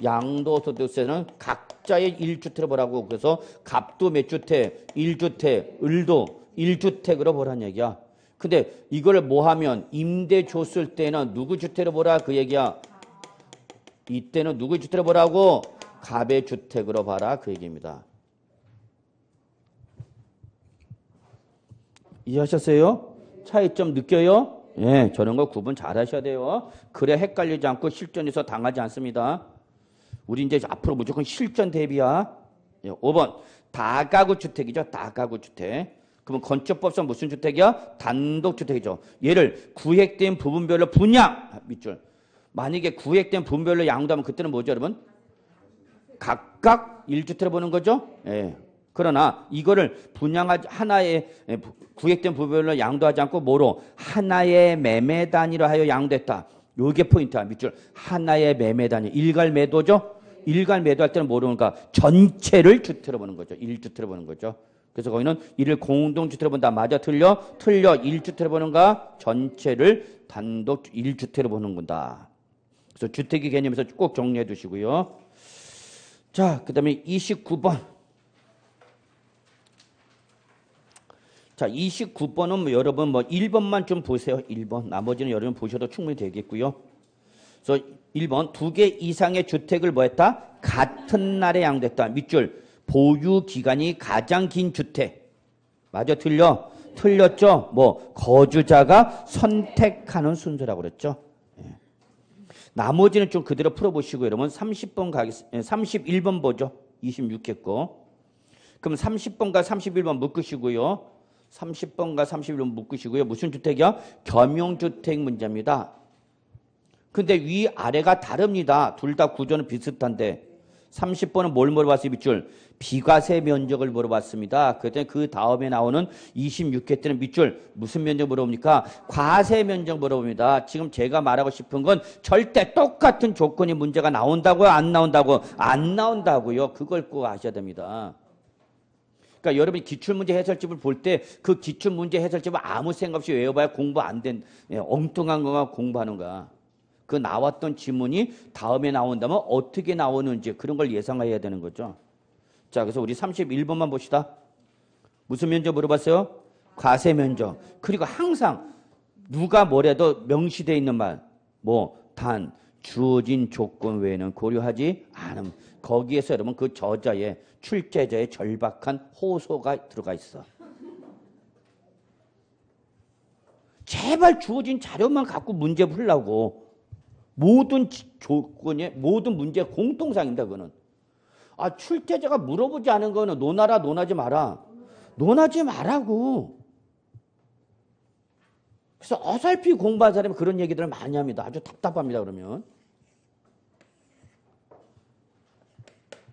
양도소득세는 각자의 1주택으로 보라고. 그래서 갑도 몇 주택? 1주택. 을도 1주택으로 보라는 얘기야. 근데 이걸 뭐 하면 임대 줬을 때는 누구 주택으로 보라 그 얘기야. 이때는 누구의 주택으로 보라고? 갑의 주택으로 봐라 그 얘기입니다. 이해하셨어요? 차이점 느껴요? 예, 저런 거 구분 잘 하셔야 돼요. 그래 헷갈리지 않고 실전에서 당하지 않습니다. 우리 이제 앞으로 무조건 실전 대비야. 예, 5번. 다가구 주택이죠. 다가구 주택. 그러면 건축법상 무슨 주택이야? 단독주택이죠. 얘를 구획된 부분별로 분양. 밑줄. 만약에 구획된 부분별로 양도하면 그때는 뭐죠, 여러분? 각각 1주택을 보는 거죠. 예. 그러나 이거를 분양하지 하나의 구획된 부분별로 양도하지 않고 뭐로 하나의 매매 단위로 하여 양도했다. 요게 포인트야. 밑줄. 하나의 매매 단위. 일괄 매도죠. 일괄 매도할 때는 뭐로는가? 전체를 주택으로 보는 거죠. 1주택으로 보는 거죠. 그래서 거기는 이를 공동주택으로 본다. 맞아? 틀려? 1주택으로 보는가? 전체를 단독 1주택으로 보는 건다. 그래서 주택의 개념에서 꼭 정리해 두시고요. 자, 그 다음에 29번. 자, 29번은 뭐 여러분 뭐 1번만 좀 보세요. 1번. 나머지는 여러분 보셔도 충분히 되겠고요. 그래서 1번. 2개 이상의 주택을 뭐 했다? 같은 날에 양도했다. 밑줄. 보유 기간이 가장 긴 주택. 맞아? 틀려? 틀렸죠? 뭐 거주자가 선택하는 순서라고 그랬죠. 예. 나머지는 좀 그대로 풀어보시고 여러분 30번 31번 보죠. 26회 거. 그럼 30번과 31번 묶으시고요. 30번과 31번 묶으시고요. 무슨 주택이야? 겸용주택 문제입니다. 근데 위아래가 다릅니다. 둘 다 구조는 비슷한데 30번은 뭘 물어봤어요? 밑줄. 비과세 면적을 물어봤습니다. 그랬더니 그 다음에 나오는 26회 때는 밑줄 무슨 면적 물어봅니까? 과세 면적 물어봅니다. 지금 제가 말하고 싶은 건 절대 똑같은 조건이 문제가 나온다고요? 안 나온다고? 안 나온다고요. 그걸 꼭 아셔야 됩니다. 그러니까 여러분이 기출문제 해설집을 볼 때 그 기출문제 해설집을 아무 생각 없이 외워봐야 공부 안 된 엉뚱한 거가 공부하는 거야. 그 나왔던 지문이 다음에 나온다면 어떻게 나오는지 그런 걸 예상해야 되는 거죠. 자, 그래서 우리 31번만 봅시다. 무슨 면적 물어봤어요? 과세 면적. 그리고 항상 누가 뭐래도 명시되어 있는 말, 단, 주어진 조건 외에는 고려하지 않음. 거기에서 여러분 그 저자의 출제자의 절박한 호소가 들어가 있어. 제발 주어진 자료만 갖고 문제 풀라고. 모든 조건에 모든 문제 공통상입니다. 그거는. 출제자가 물어보지 않은 거는 논하라 논하지 마라. 논하지 말라고. 그래서 어설피 공부한 사람이 그런 얘기들을 많이 합니다. 아주 답답합니다. 그러면.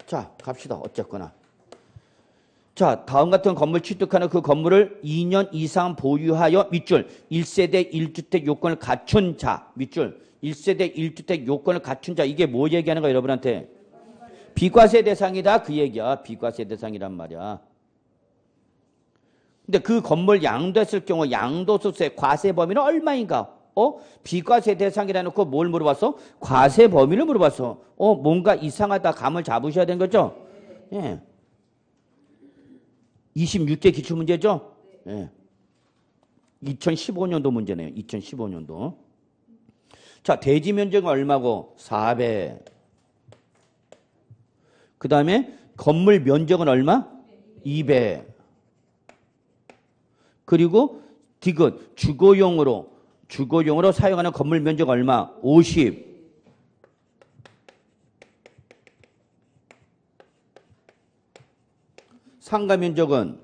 자, 갑시다. 어쨌거나. 자, 다음 같은 건물 취득하는 그 건물을 2년 이상 보유하여 밑줄 1세대 1주택 요건을 갖춘 자. 밑줄 1세대 1주택 요건을 갖춘 자. 이게 뭐 얘기하는 거야 여러분한테? 비과세 대상이다 그 얘기야. 비과세 대상이란 말이야. 근데 그 건물 양도했을 경우 양도소득세 과세 범위는 얼마인가? 비과세 대상이라 놓고 뭘 물어봤어? 과세 범위를 물어봤어. 뭔가 이상하다 감을 잡으셔야 되는 거죠? 예. 26개 기출문제죠? 예. 2015년도 문제네요. 2015년도. 자, 대지 면적은 얼마고? 4배. 그 다음에 건물 면적은 얼마? 2배. 그리고 디귿 주거용으로 사용하는 건물 면적 얼마? 50. 상가 면적은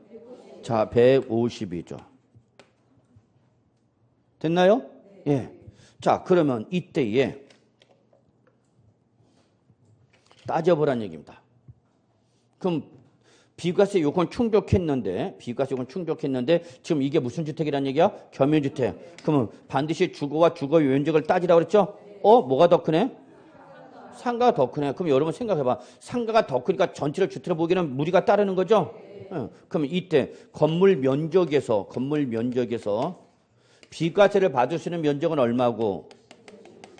자 150이죠. 됐나요? 예. 자, 그러면 이때에 따져보란 얘기입니다. 그럼 비과세 요건 충족했는데 지금 이게 무슨 주택이란 얘기야? 겸용주택. 그러면 반드시 주거와 주거 면적을 따지라고 그랬죠? 뭐가 더 크네? 상가가 더 크네. 그럼 여러분 생각해봐. 상가가 더 크니까 전체를 주택으로 보기에는 무리가 따르는 거죠? 그럼 이때 건물 면적에서 비과세를 받을 수 있는 면적은 얼마고?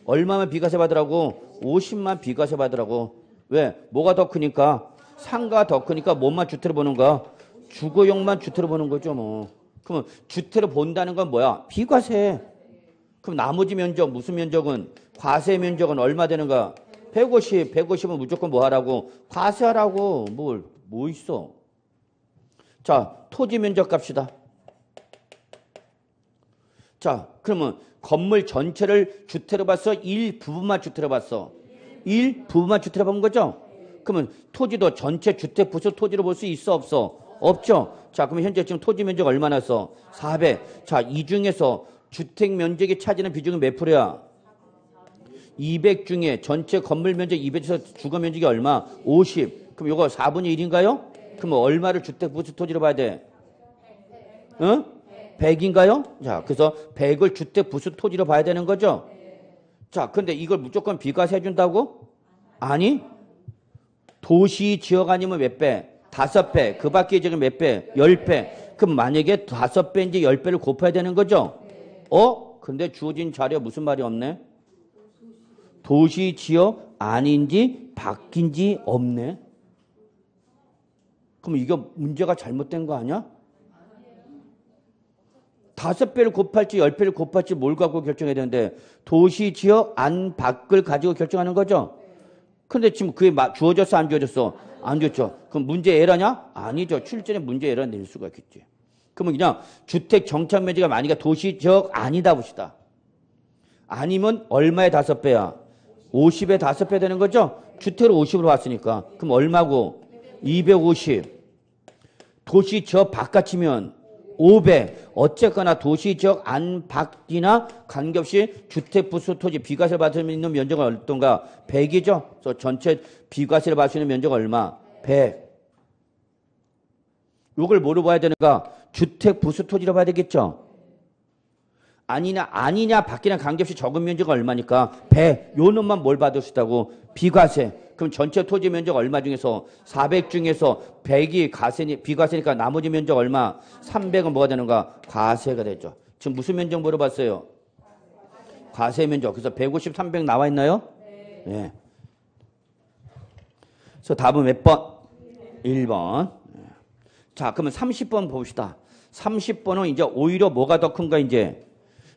얼마만 비과세 받으라고? 50만 비과세 받으라고. 왜? 뭐가 더 크니까? 상가가 더 크니까 뭐만 주택으로 보는 거야? 주거용만 주택으로 보는 거죠 뭐. 그러면 주택으로 본다는 건 뭐야? 비과세. 그럼 나머지 면적 무슨 면적은? 과세 면적은 얼마 되는가? 150. 150은 무조건 뭐 하라고? 과세하라고. 뭐 있어? 자, 토지 면적 값이다. 자, 그러면 건물 전체를 주택으로 봤어? 일부분만 주택으로 봤어? 일부분만 주택으로 본 거죠? 그러면 토지도 전체 주택 부수 토지로 볼 수 있어 없어? 없죠. 자, 그러면 현재 지금 토지 면적 얼마나 써? 400. 자, 이 중에서 주택 면적이 차지하는 비중은 몇 프로야? 200 중에 전체 건물 면적 200에서 주거 면적이 얼마? 50. 그럼 이거 4분의 1인가요? 그럼 얼마를 주택 부수 토지로 봐야 돼? 100인가요? 자, 그래서 100을 주택 부수 토지로 봐야 되는 거죠? 자, 근데 이걸 무조건 비과세 해준다고? 아니. 도시 지역 아니면 몇 배? 5배. 그 밖에 지금 몇 배? 10배. 그럼 만약에 5배인지 10배를 곱해야 되는 거죠? 근데 주어진 자료 무슨 말이 없네? 도시 지역 아닌지 바뀐지 없네? 그럼 이거 문제가 잘못된 거 아니야? 5배를 곱할지 10배를 곱할지 뭘 갖고 결정해야 되는데 도시 지역 안 밖을 가지고 결정하는 거죠? 근데 지금 그게 주어졌어 안 주어졌어? 안 주어졌죠. 그럼 문제 에러냐? 아니죠. 출제에 문제 에러 낼 수가 있겠지. 그러면 그냥 주택 정착 면적이 만약에 도시 지역 아니다 봅시다. 아니면 얼마의 5배야? 50의 5배 되는 거죠? 주택을 50으로 봤으니까. 그럼 얼마고? 250. 도시 지역 바깥이면 5배. 어쨌거나 도시지역 안, 밖이나 관계없이 주택, 부수, 토지, 비과세를 받을 수 있는 면적은 어떤가? 100이죠? 그래서 전체 비과세를 받을 수 있는 면적은 얼마? 100. 요걸 뭐로 봐야 되는가? 주택, 부수, 토지로 봐야 되겠죠? 아니냐, 밖이나 관계없이 적은 면적은 얼마니까? 100. 요 놈만 뭘 받을 수 있다고? 비과세. 그럼 전체 토지 면적 얼마 중에서 400 중에서 100이 비과세니까 나머지 면적 얼마? 300은 뭐가 되는가? 과세가 되죠. 지금 무슨 면적 물어봤어요? 과세 면적. 그래서 150, 300 나와 있나요? 네. 그래서 답은 몇 번? 1번. 자, 그러면 30번 봅시다. 30번은 이제 오히려 뭐가 더 큰가 이제?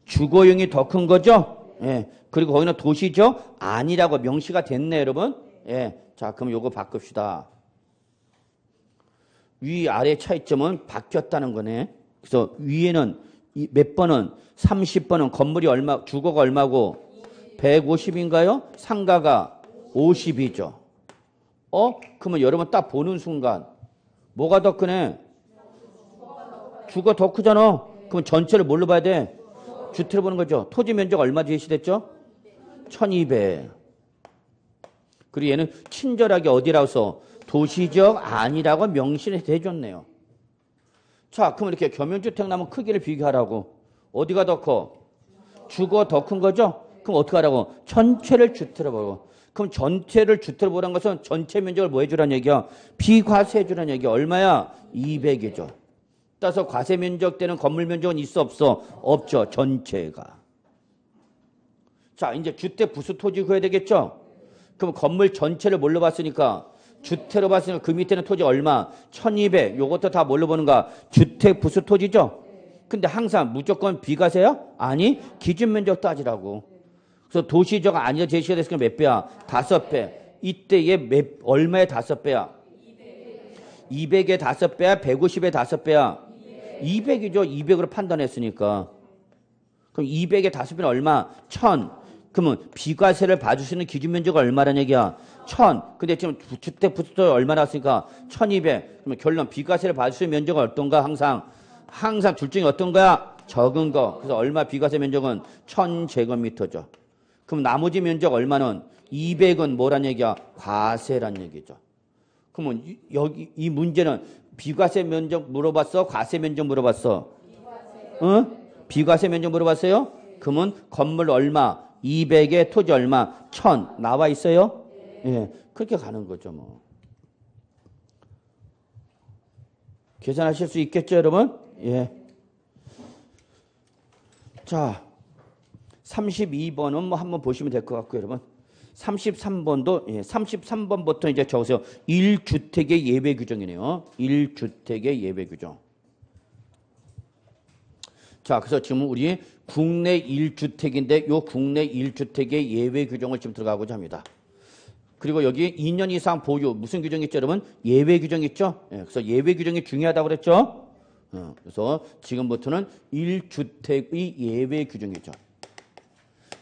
주거용이 더 큰 거죠? 예. 그리고 거기는 도시죠? 아니라고 명시가 됐네, 여러분. 예. 자, 그럼 요거 바꿉시다. 위, 아래 차이점은 바뀌었다는 거네. 그래서 위에는 몇 번은 30번은 건물이 얼마, 주거가 얼마고? 150인가요? 상가가 50이죠. 그러면 여러분 딱 보는 순간 뭐가 더 크네? 주거 더 크잖아. 그럼 전체를 뭘로 봐야 돼? 주택을 보는 거죠. 토지 면적 얼마 제시됐죠? 1200. 그리고 얘는 친절하게 어디라서 도시지역 아니라고 명시를 해줬네요. 자, 그럼 이렇게 겸용주택 나면 크기를 비교하라고. 어디가 더 커? 주거 더 큰 거죠? 그럼 어떻게 하라고? 전체를 주택으로 보고. 그럼 전체를 주택으로 보라는 것은 전체 면적을 뭐 해주라는 얘기야? 비과세 해주라는 얘기야. 얼마야? 200이죠. 따라서 과세 면적 때는 건물 면적은 있어 없어? 없죠. 전체가. 자, 이제 주택 부수 토지 구해야 되겠죠? 그럼 건물 전체를 뭘로 봤으니까? 주택으로 봤으니까 그 밑에는 토지 얼마? 1200. 요것도 다 뭘로 보는가? 주택 부수 토지죠? 근데 항상 무조건 비과세야? 아니, 기준 면적 따지라고. 그래서 도시지역 아니라 제시가 됐으니까 몇 배야? 5배. 이때 얘 얼마의 5배야? 200의 5배야? 150의 5배야? 200이죠. 200으로 판단했으니까. 그럼 200의 5배는 얼마? 1000. 그러면 비과세를 봐줄 수 있는 기준 면적은 얼마라는 얘기야? 1000. 근데 지금 주택 부수토지 얼마 나왔으니까 1200. 그러면 결론 비과세를 봐줄 수 있는 면적은 어떤가? 항상 둘 중에 어떤 거야? 적은 거. 그래서 얼마 비과세 면적은 1000제곱미터죠. 그럼 나머지 면적 얼마는? 200은 뭐란 얘기야? 과세란 얘기죠. 그러면 여기 이 문제는 비과세 면적 물어봤어? 과세 면적 물어봤어? 응? 비과세 면적 물어봤어요? 그러면 건물 얼마? 200에 토지 얼마? 1000 나와 있어요? 예, 그렇게 가는 거죠 뭐. 계산하실 수 있겠죠 여러분? 예. 자, 32번은 뭐 한번 보시면 될 것 같고요 여러분. 33번도, 예, 33번부터 이제 적으세요. 1주택의 예외 규정이네요. 1주택의 예외 규정. 자, 그래서 지금 우리 국내 1주택인데 요 국내 1주택의 예외 규정을 지금 들어가고자 합니다. 그리고 여기 2년 이상 보유 무슨 규정 있죠, 여러분? 예외 규정 있죠? 예, 그래서 예외 규정이 중요하다고 그랬죠? 그래서 지금부터는 1주택의 예외 규정이죠.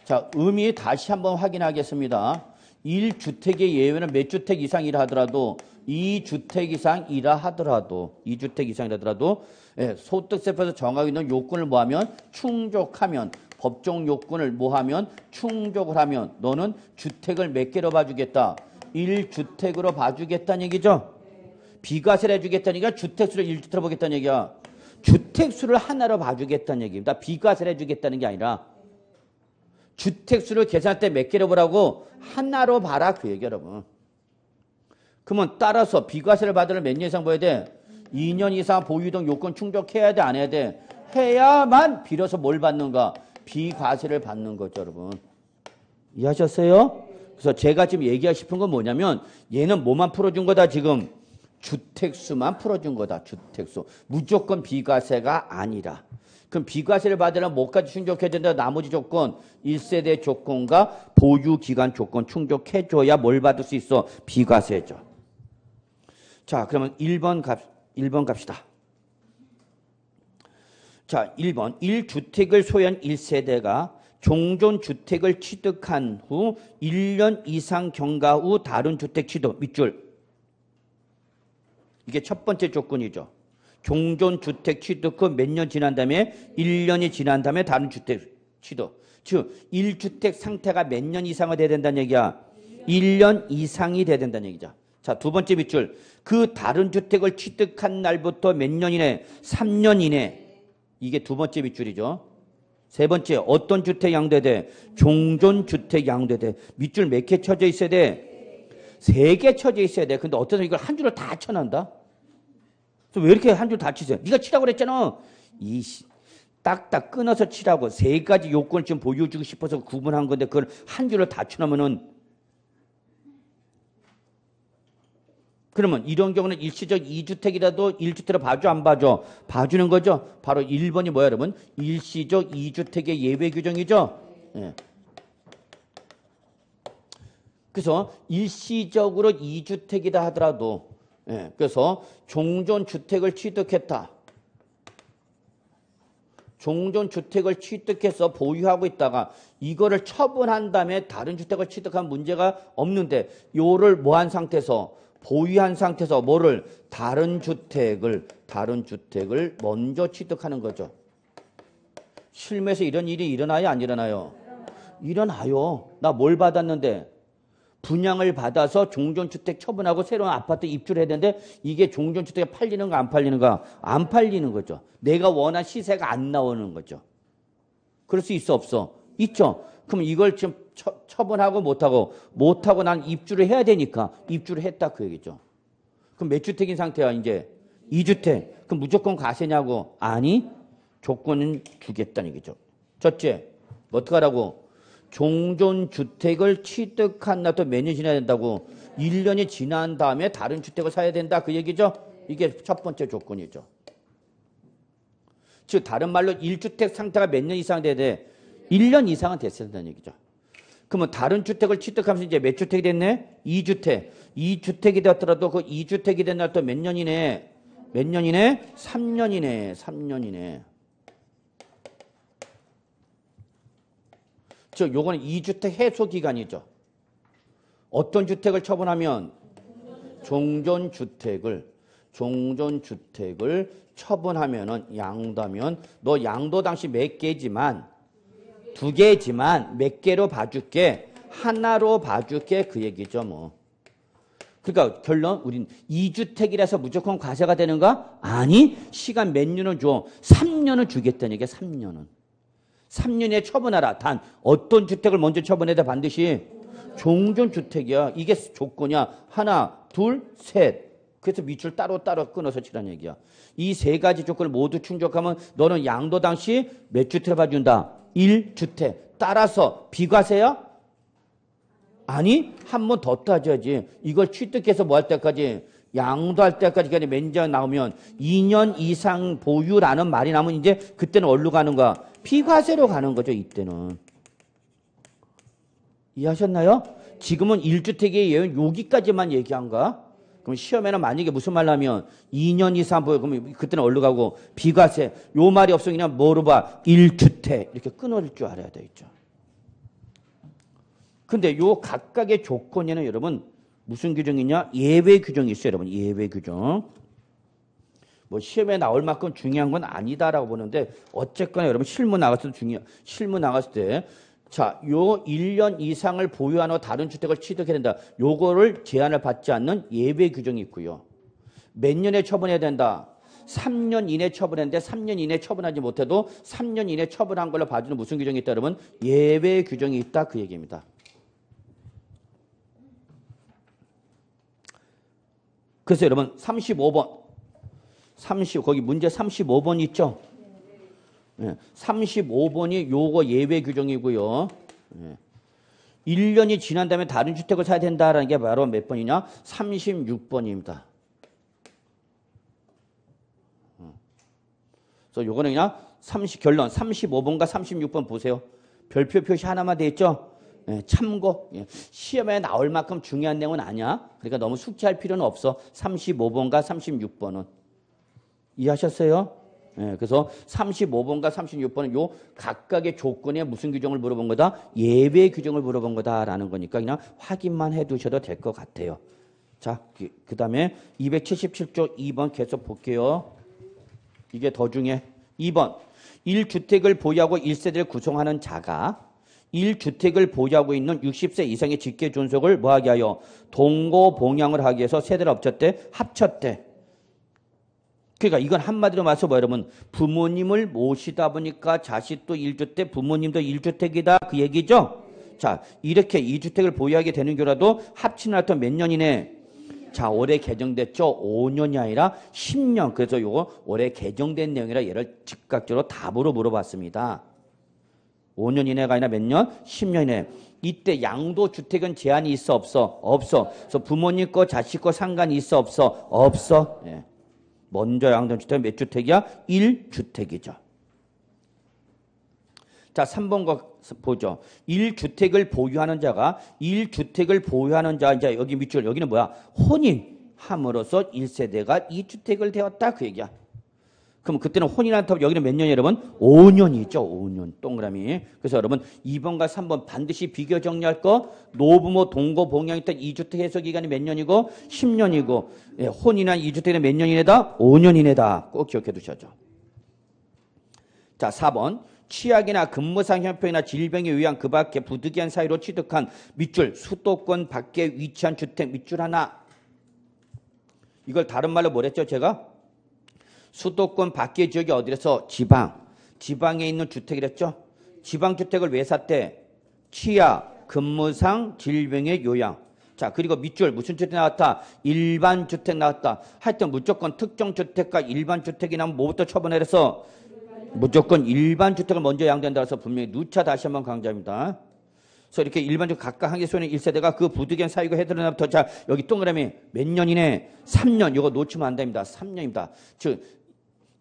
자, 의미 다시 한번 확인하겠습니다. 1주택의 예외는 몇 주택 이상이라 하더라도 2주택 이상이라 하더라도 2주택 이상이라 하더라도 예, 소득세법에서 정하고 있는 요건을 뭐하면 충족하면 법정 요건을 뭐하면 충족을 하면 너는 주택을 몇 개로 봐주겠다? 1주택으로 봐주겠다는 얘기죠. 비과세를 해주겠다는 얘기가 주택수를 1주택으로 보겠다는 얘기야. 주택수를 하나로 봐주겠다는 얘기입니다. 비과세를 해주겠다는 게 아니라 주택수를 계산할 때 몇 개로 보라고? 하나로 봐라 그 얘기 여러분. 그러면 따라서 비과세를 받으려면 몇 년 이상 보여야 돼? 2년 이상 보유 등 요건 충족해야 돼 안 해야 돼? 해야만 비로소 뭘 받는가? 비과세를 받는 거죠 여러분. 이해하셨어요? 그래서 제가 지금 얘기하고 싶은 건 뭐냐면 얘는 뭐만 풀어준 거다 지금? 주택수만 풀어준 거다. 주택수. 무조건 비과세가 아니라. 그럼 비과세를 받으려면 뭐까지 충족해야 된다? 나머지 조건, 1세대 조건과 보유기간 조건 충족해줘야 뭘 받을 수 있어? 비과세죠. 자, 그러면 1번 갑시다. 자, 1번. 1주택을 소유한 1세대가 종전주택을 취득한 후 1년 이상 경과 후 다른 주택 취득, 밑줄. 이게 첫 번째 조건이죠. 종전주택 취득 후 몇 년 지난 다음에 1년이 지난 다음에 다른 주택 취득. 즉 1주택 상태가 몇 년 이상이 돼야 된다는 얘기야. 1년 이상이 돼야 된다는 얘기죠. 자, 두 번째 밑줄. 그 다른 주택을 취득한 날부터 몇 년 이내? 3년 이내. 이게 두 번째 밑줄이죠. 세 번째, 어떤 주택 양도돼? 종전주택 양도돼. 밑줄 몇 개 쳐져 있어야 돼? 3개 쳐져 있어야 돼. 근데 어떤 사람 이걸 한 줄을 다 쳐낸다? 왜 이렇게 한 줄 다 치세요? 네가 치라고 그랬잖아. 딱딱 끊어서 치라고. 3가지 요건을 지금 보여주고 싶어서 구분한 건데 그걸 한 줄을 다 쳐놓으면은 그러면 이런 경우는 일시적 2주택이라도 1주택으로 봐줘 안 봐줘? 봐주는 거죠. 바로 1번이 뭐야 여러분? 일시적 2주택의 예외 규정이죠. 예. 그래서 일시적으로 2주택이다 하더라도 그래서 종전주택을 취득했다. 종전주택을 취득해서 보유하고 있다가 이거를 처분한 다음에 다른 주택을 취득한 문제가 없는데 요를 뭐한 상태에서 보유한 상태에서 뭐를 다른 주택을 먼저 취득하는 거죠. 실무에서 이런 일이 일어나요, 안 일어나요? 일어나요. 나 뭘 받았는데 분양을 받아서 종전주택 처분하고 새로운 아파트 입주를 해야 되는데 이게 종전주택이 팔리는가 안 팔리는가? 안 팔리는 거죠. 내가 원한 시세가 안 나오는 거죠. 그럴 수 있어 없어? 있죠. 그럼 이걸 지금 처분하고 못하고 난 입주를 해야 되니까 입주를 했다 그 얘기죠. 그럼 몇 주택인 상태야 이제? 2주택. 그럼 무조건 과세냐고? 아니, 조건은 주겠다는 얘기죠. 첫째, 어떻게 하라고? 종전주택을 취득한 날부터 몇 년 지나야 된다고? 1년이 지난 다음에 다른 주택을 사야 된다 그 얘기죠. 이게 첫 번째 조건이죠. 즉 다른 말로 1주택 상태가 몇 년 이상 돼야 돼? 1년 이상은 됐어야 된다는 얘기죠. 그러면 다른 주택을 취득하면서 이제 몇 주택이 됐네? 2주택. 2주택이 되었더라도 그 2주택이 된 날부터 몇 년이네? 몇 년이네? 3년이네. 3년이네. 즉 요거는 2주택 해소 기간이죠. 어떤 주택을 처분하면? 종전주택을 처분하면은 양도하면 너 양도 당시 몇 개지만 2개지만 몇 개로 봐줄게? 하나로 봐줄게 그 얘기죠 뭐. 그러니까 결론 우린 2주택이라서 무조건 과세가 되는가? 아니 시간 몇 년을 줘? 3년을 주겠다는 얘기야. 3년은. 3년에 처분하라. 단 어떤 주택을 먼저 처분해야 돼? 반드시 종전주택이야. 이게 조건이야. 하나, 둘, 셋. 그래서 밑줄 따로따로 끊어서 치라는 얘기야. 이 3가지 조건을 모두 충족하면 너는 양도 당시 몇 주택을 봐준다? 1주택. 따라서 비과세야? 아니, 한 번 더 따져야지. 이걸 취득해서 뭐 할 때까지? 양도할 때까지 몇 년 나오면 2년 이상 보유라는 말이 나오면 이제 그때는 어디로 가는 거야? 비과세로 가는 거죠, 이때는. 이해하셨나요? 지금은 1주택의 예외는 여기까지만 얘기한가? 그럼 시험에는 만약에 무슨 말 하면 2년 이상 보여. 그러면 그때는 어디로 가고? 비과세. 요 말이 없으면 그냥 뭐로 봐? 1주택. 이렇게 끊어질 줄 알아야 되겠죠. 근데 요 각각의 조건에는 여러분 무슨 규정이냐? 예외 규정이 있어요, 여러분. 예외 규정. 뭐 시험에 나올 만큼 중요한 건 아니다라고 보는데 어쨌거나 여러분 실무 나갔을 때 실무 나갔을 때 자, 요 1년 이상을 보유한 후 다른 주택을 취득해야 된다. 요거를 제한을 받지 않는 예외 규정이 있고요. 몇 년에 처분해야 된다? 3년 이내 처분했는데 3년 이내 처분하지 못해도 3년 이내 처분한 걸로 봐주는 무슨 규정이 있다, 여러분? 예외 규정이 있다 그 얘기입니다. 그래서 여러분 35번 거기 문제 35번 있죠? 네, 35번이 요거 예외 규정이고요. 네. 1년이 지난 다음에 다른 주택을 사야 된다라는 게 바로 몇 번이냐? 36번입니다. 그래서 요거는 그냥 결론 35번과 36번 보세요. 별표 표시 하나만 돼 있죠? 네, 참고. 시험에 나올 만큼 중요한 내용은 아니야. 그러니까 너무 숙지할 필요는 없어. 35번과 36번은. 이해하셨어요? 네, 그래서 35번과 36번은 요 각각의 조건에 무슨 규정을 물어본 거다? 예외 규정을 물어본 거다라는 거니까 그냥 확인만 해 두셔도 될 것 같아요. 자, 그 다음에 277조 2번 계속 볼게요. 이게 더 중요해. 2번 1주택을 보유하고 1세대를 구성하는 자가 1주택을 보유하고 있는 60세 이상의 직계 존속을 뭐하게 하여 동거봉양을 하기 위해서 세대를 합쳤대. 그러니까 이건 한마디로 말해서 뭐 여러분 부모님을 모시다 보니까 자식도 1주택 부모님도 1주택이다 그 얘기죠. 자 이렇게 2주택을 보유하게 되는 경우라도 합치는 하여튼 몇 년이네. 자 올해 개정됐죠. 5년이 아니라 10년. 그래서 요거 올해 개정된 내용이라 얘를 즉각적으로 답으로 물어봤습니다. 5년 이내가 아니라 몇 년? 10년 이내. 이때 양도주택은 제한이 있어 없어? 없어. 그래서 부모님 거 자식 거 상관이 있어 없어? 없어. 예. 먼저 양도주택은 몇 주택이야? 1주택이죠. 자 3번 거 보죠. 1주택을 보유하는 자가 1주택을 보유하는 자 이제 여기 밑줄 여기는 뭐야? 혼인함으로써 1세대가 2주택을 되었다 그 얘기야. 그럼 그때는 혼인한 탑 여기는 몇 년이에요 여러분? 5년이죠. 5년 동그라미. 그래서 여러분 2번과 3번 반드시 비교 정리할 거 노부모 동거 봉양이 때 2주택 해소기간이 몇 년이고 10년이고 예, 혼인한 2주택은 몇 년 이내다? 5년 이내다. 꼭 기억해 두셔야죠. 자 4번 취약이나 근무상 형편이나 질병에 의한 그 밖에 부득이한 사유로 취득한 밑줄 수도권 밖에 위치한 주택 밑줄 하나. 이걸 다른 말로 뭐랬죠 제가? 수도권 밖의 지역이 어디래서? 지방에 있는 주택이랬죠. 지방주택을 왜 샀대? 취약, 근무상, 질병의 요양. 자 그리고 밑줄 무슨 주택 나왔다? 일반주택 나왔다. 하여튼 무조건 특정주택과 일반주택이 나면 뭐부터 처분해서? 무조건 일반주택을 먼저 양도한다 해서 분명히 누차 다시 한번 강조합니다. 그래서 이렇게 일반주택 각각 한 개 소유는 1세대가 그 부득이한 사유가 해결되는 날부터 자 여기 동그라미 몇 년이네? 3년. 이거 놓치면 안 됩니다. 3년입니다. 즉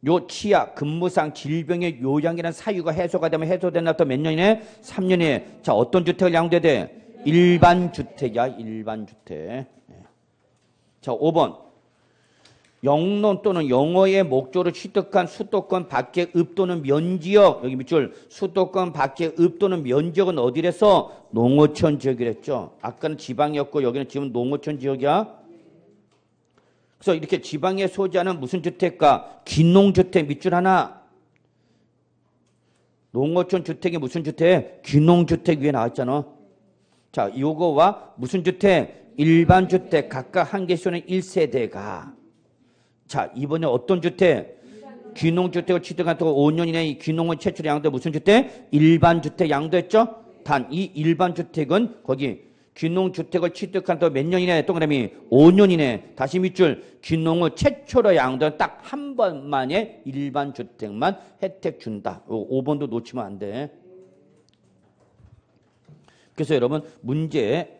요 취약, 근무상, 질병의 요양이라는 사유가 해소가 되면 해소된 날부터 몇 년이네? 3년이네. 자 어떤 주택을 양도해야 돼? 일반주택이야. 일반주택. 자 5번 영론 또는 영어의 목적으로 취득한 수도권 밖의 읍 또는 면지역 여기 밑줄 수도권 밖의 읍 또는 면지역은 어디래서? 농어촌 지역이랬죠. 아까는 지방이었고 여기는 지금 농어촌 지역이야. 그래서 이렇게 지방에 소지하는 무슨 주택가? 귀농주택 밑줄 하나. 농어촌 주택이 무슨 주택? 귀농주택 위에 나왔잖아. 자 요거와 무슨 주택? 일반주택 각각 한 개 소유는 1세대가 자 이번에 어떤 주택? 귀농주택을 취득한 동안 5년 이내에 귀농을 최초로 양도 무슨 주택? 일반주택 양도했죠? 단 이 일반주택은 거기 귀농주택을 취득한 동안 몇 년 이내에 동그라미 5년 이내에 다시 밑줄 귀농을 최초로 양도한 딱 한 번만에 일반주택만 혜택 준다. 5번도 놓치면 안 돼. 그래서 여러분 문제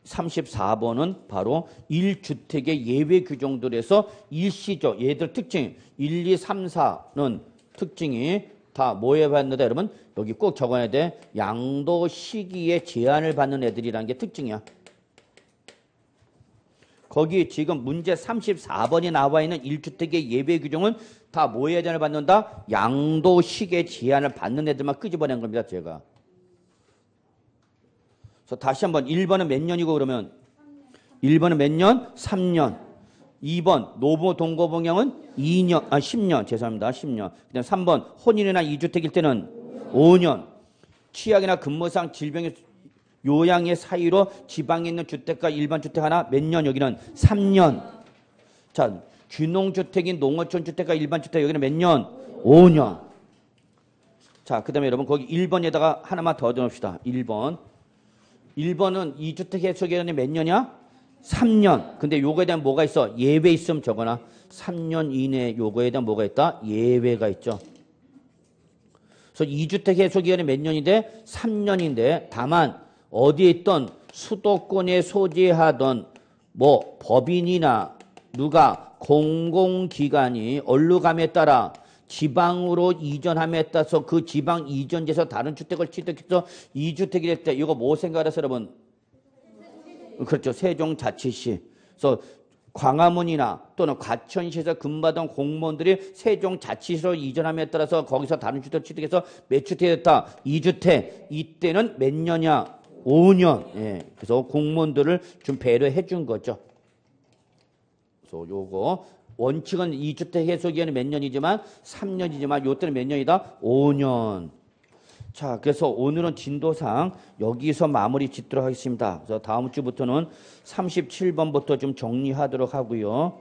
34번은 바로 1주택의 예외 규정들에서 일시죠. 얘들 특징 1, 2, 3, 4는 특징이 다 뭐에 받는다 여러분? 여기 꼭 적어야 돼. 양도 시기에 제한을 받는 애들이라는 게 특징이야. 거기 지금 문제 34번이 나와 있는 1주택의 예외 규정은 다 뭐에 제한을 받는다? 양도 시기에 제한을 받는 애들만 끄집어낸 겁니다. 제가. 그래서 다시 한번 1번은 몇 년이고 그러면 1번은 몇 년? 3년. 2번 노부모 동거봉양은 10년. 죄송합니다. 10년. 그다음 3번 혼인이나 2주택일 때는 5년. 취약이나 근무상 질병의 요양의 사유로 지방에 있는 주택과 일반주택 하나 몇 년? 여기는 3년. 자 귀농주택인 농어촌 주택과 일반주택 여기는 몇 년? 5년. 자 그다음에 여러분 거기 1번에다가 하나만 더 넣읍시다. 1번은 2주택 해소기간이 몇 년이야? 3년. 근데 요거에 대한 뭐가 있어? 예외 있으면 적어놔. 3년 이내에 요거에 대한 뭐가 있다? 예외가 있죠. 그래서 2주택 해소기간이 몇 년인데? 3년인데 다만 어디에 있던 수도권에 소지하던 뭐 법인이나 누가 공공기관이 어디로 감에 따라 지방으로 이전함에 따라서 그 지방 이전지에서 다른 주택을 취득해서 2주택이 될 때 이거 뭐 생각하세요 여러분? 그렇죠. 세종자치시. 그래서 광화문이나 또는 과천시에서 근무하던 공무원들이 세종자치시로 이전함에 따라서 거기서 다른 주택을 취득해서 몇 주택이 됐다? 2주택. 이때는 몇 년이야? 5년. 예. 그래서 공무원들을 좀 배려해 준 거죠. 그래서 요거 원칙은 2주택 해소기간이 몇 년이지만 3년이지만 요때는 몇 년이다? 5년. 자, 그래서 오늘은 진도상 여기서 마무리 짓도록 하겠습니다. 그래서 다음 주부터는 37번부터 좀 정리하도록 하고요.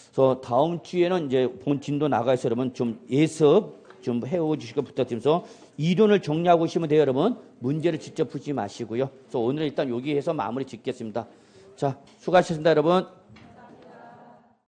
그래서 다음 주에는 이제 본 진도 나가서 여러분 좀 예습 좀 해오시고 부탁드리면서 이론을 정리하고 오시면 돼요, 여러분. 문제를 직접 풀지 마시고요. 그래서 오늘은 일단 여기에서 마무리 짓겠습니다. 자, 수고하셨습니다, 여러분.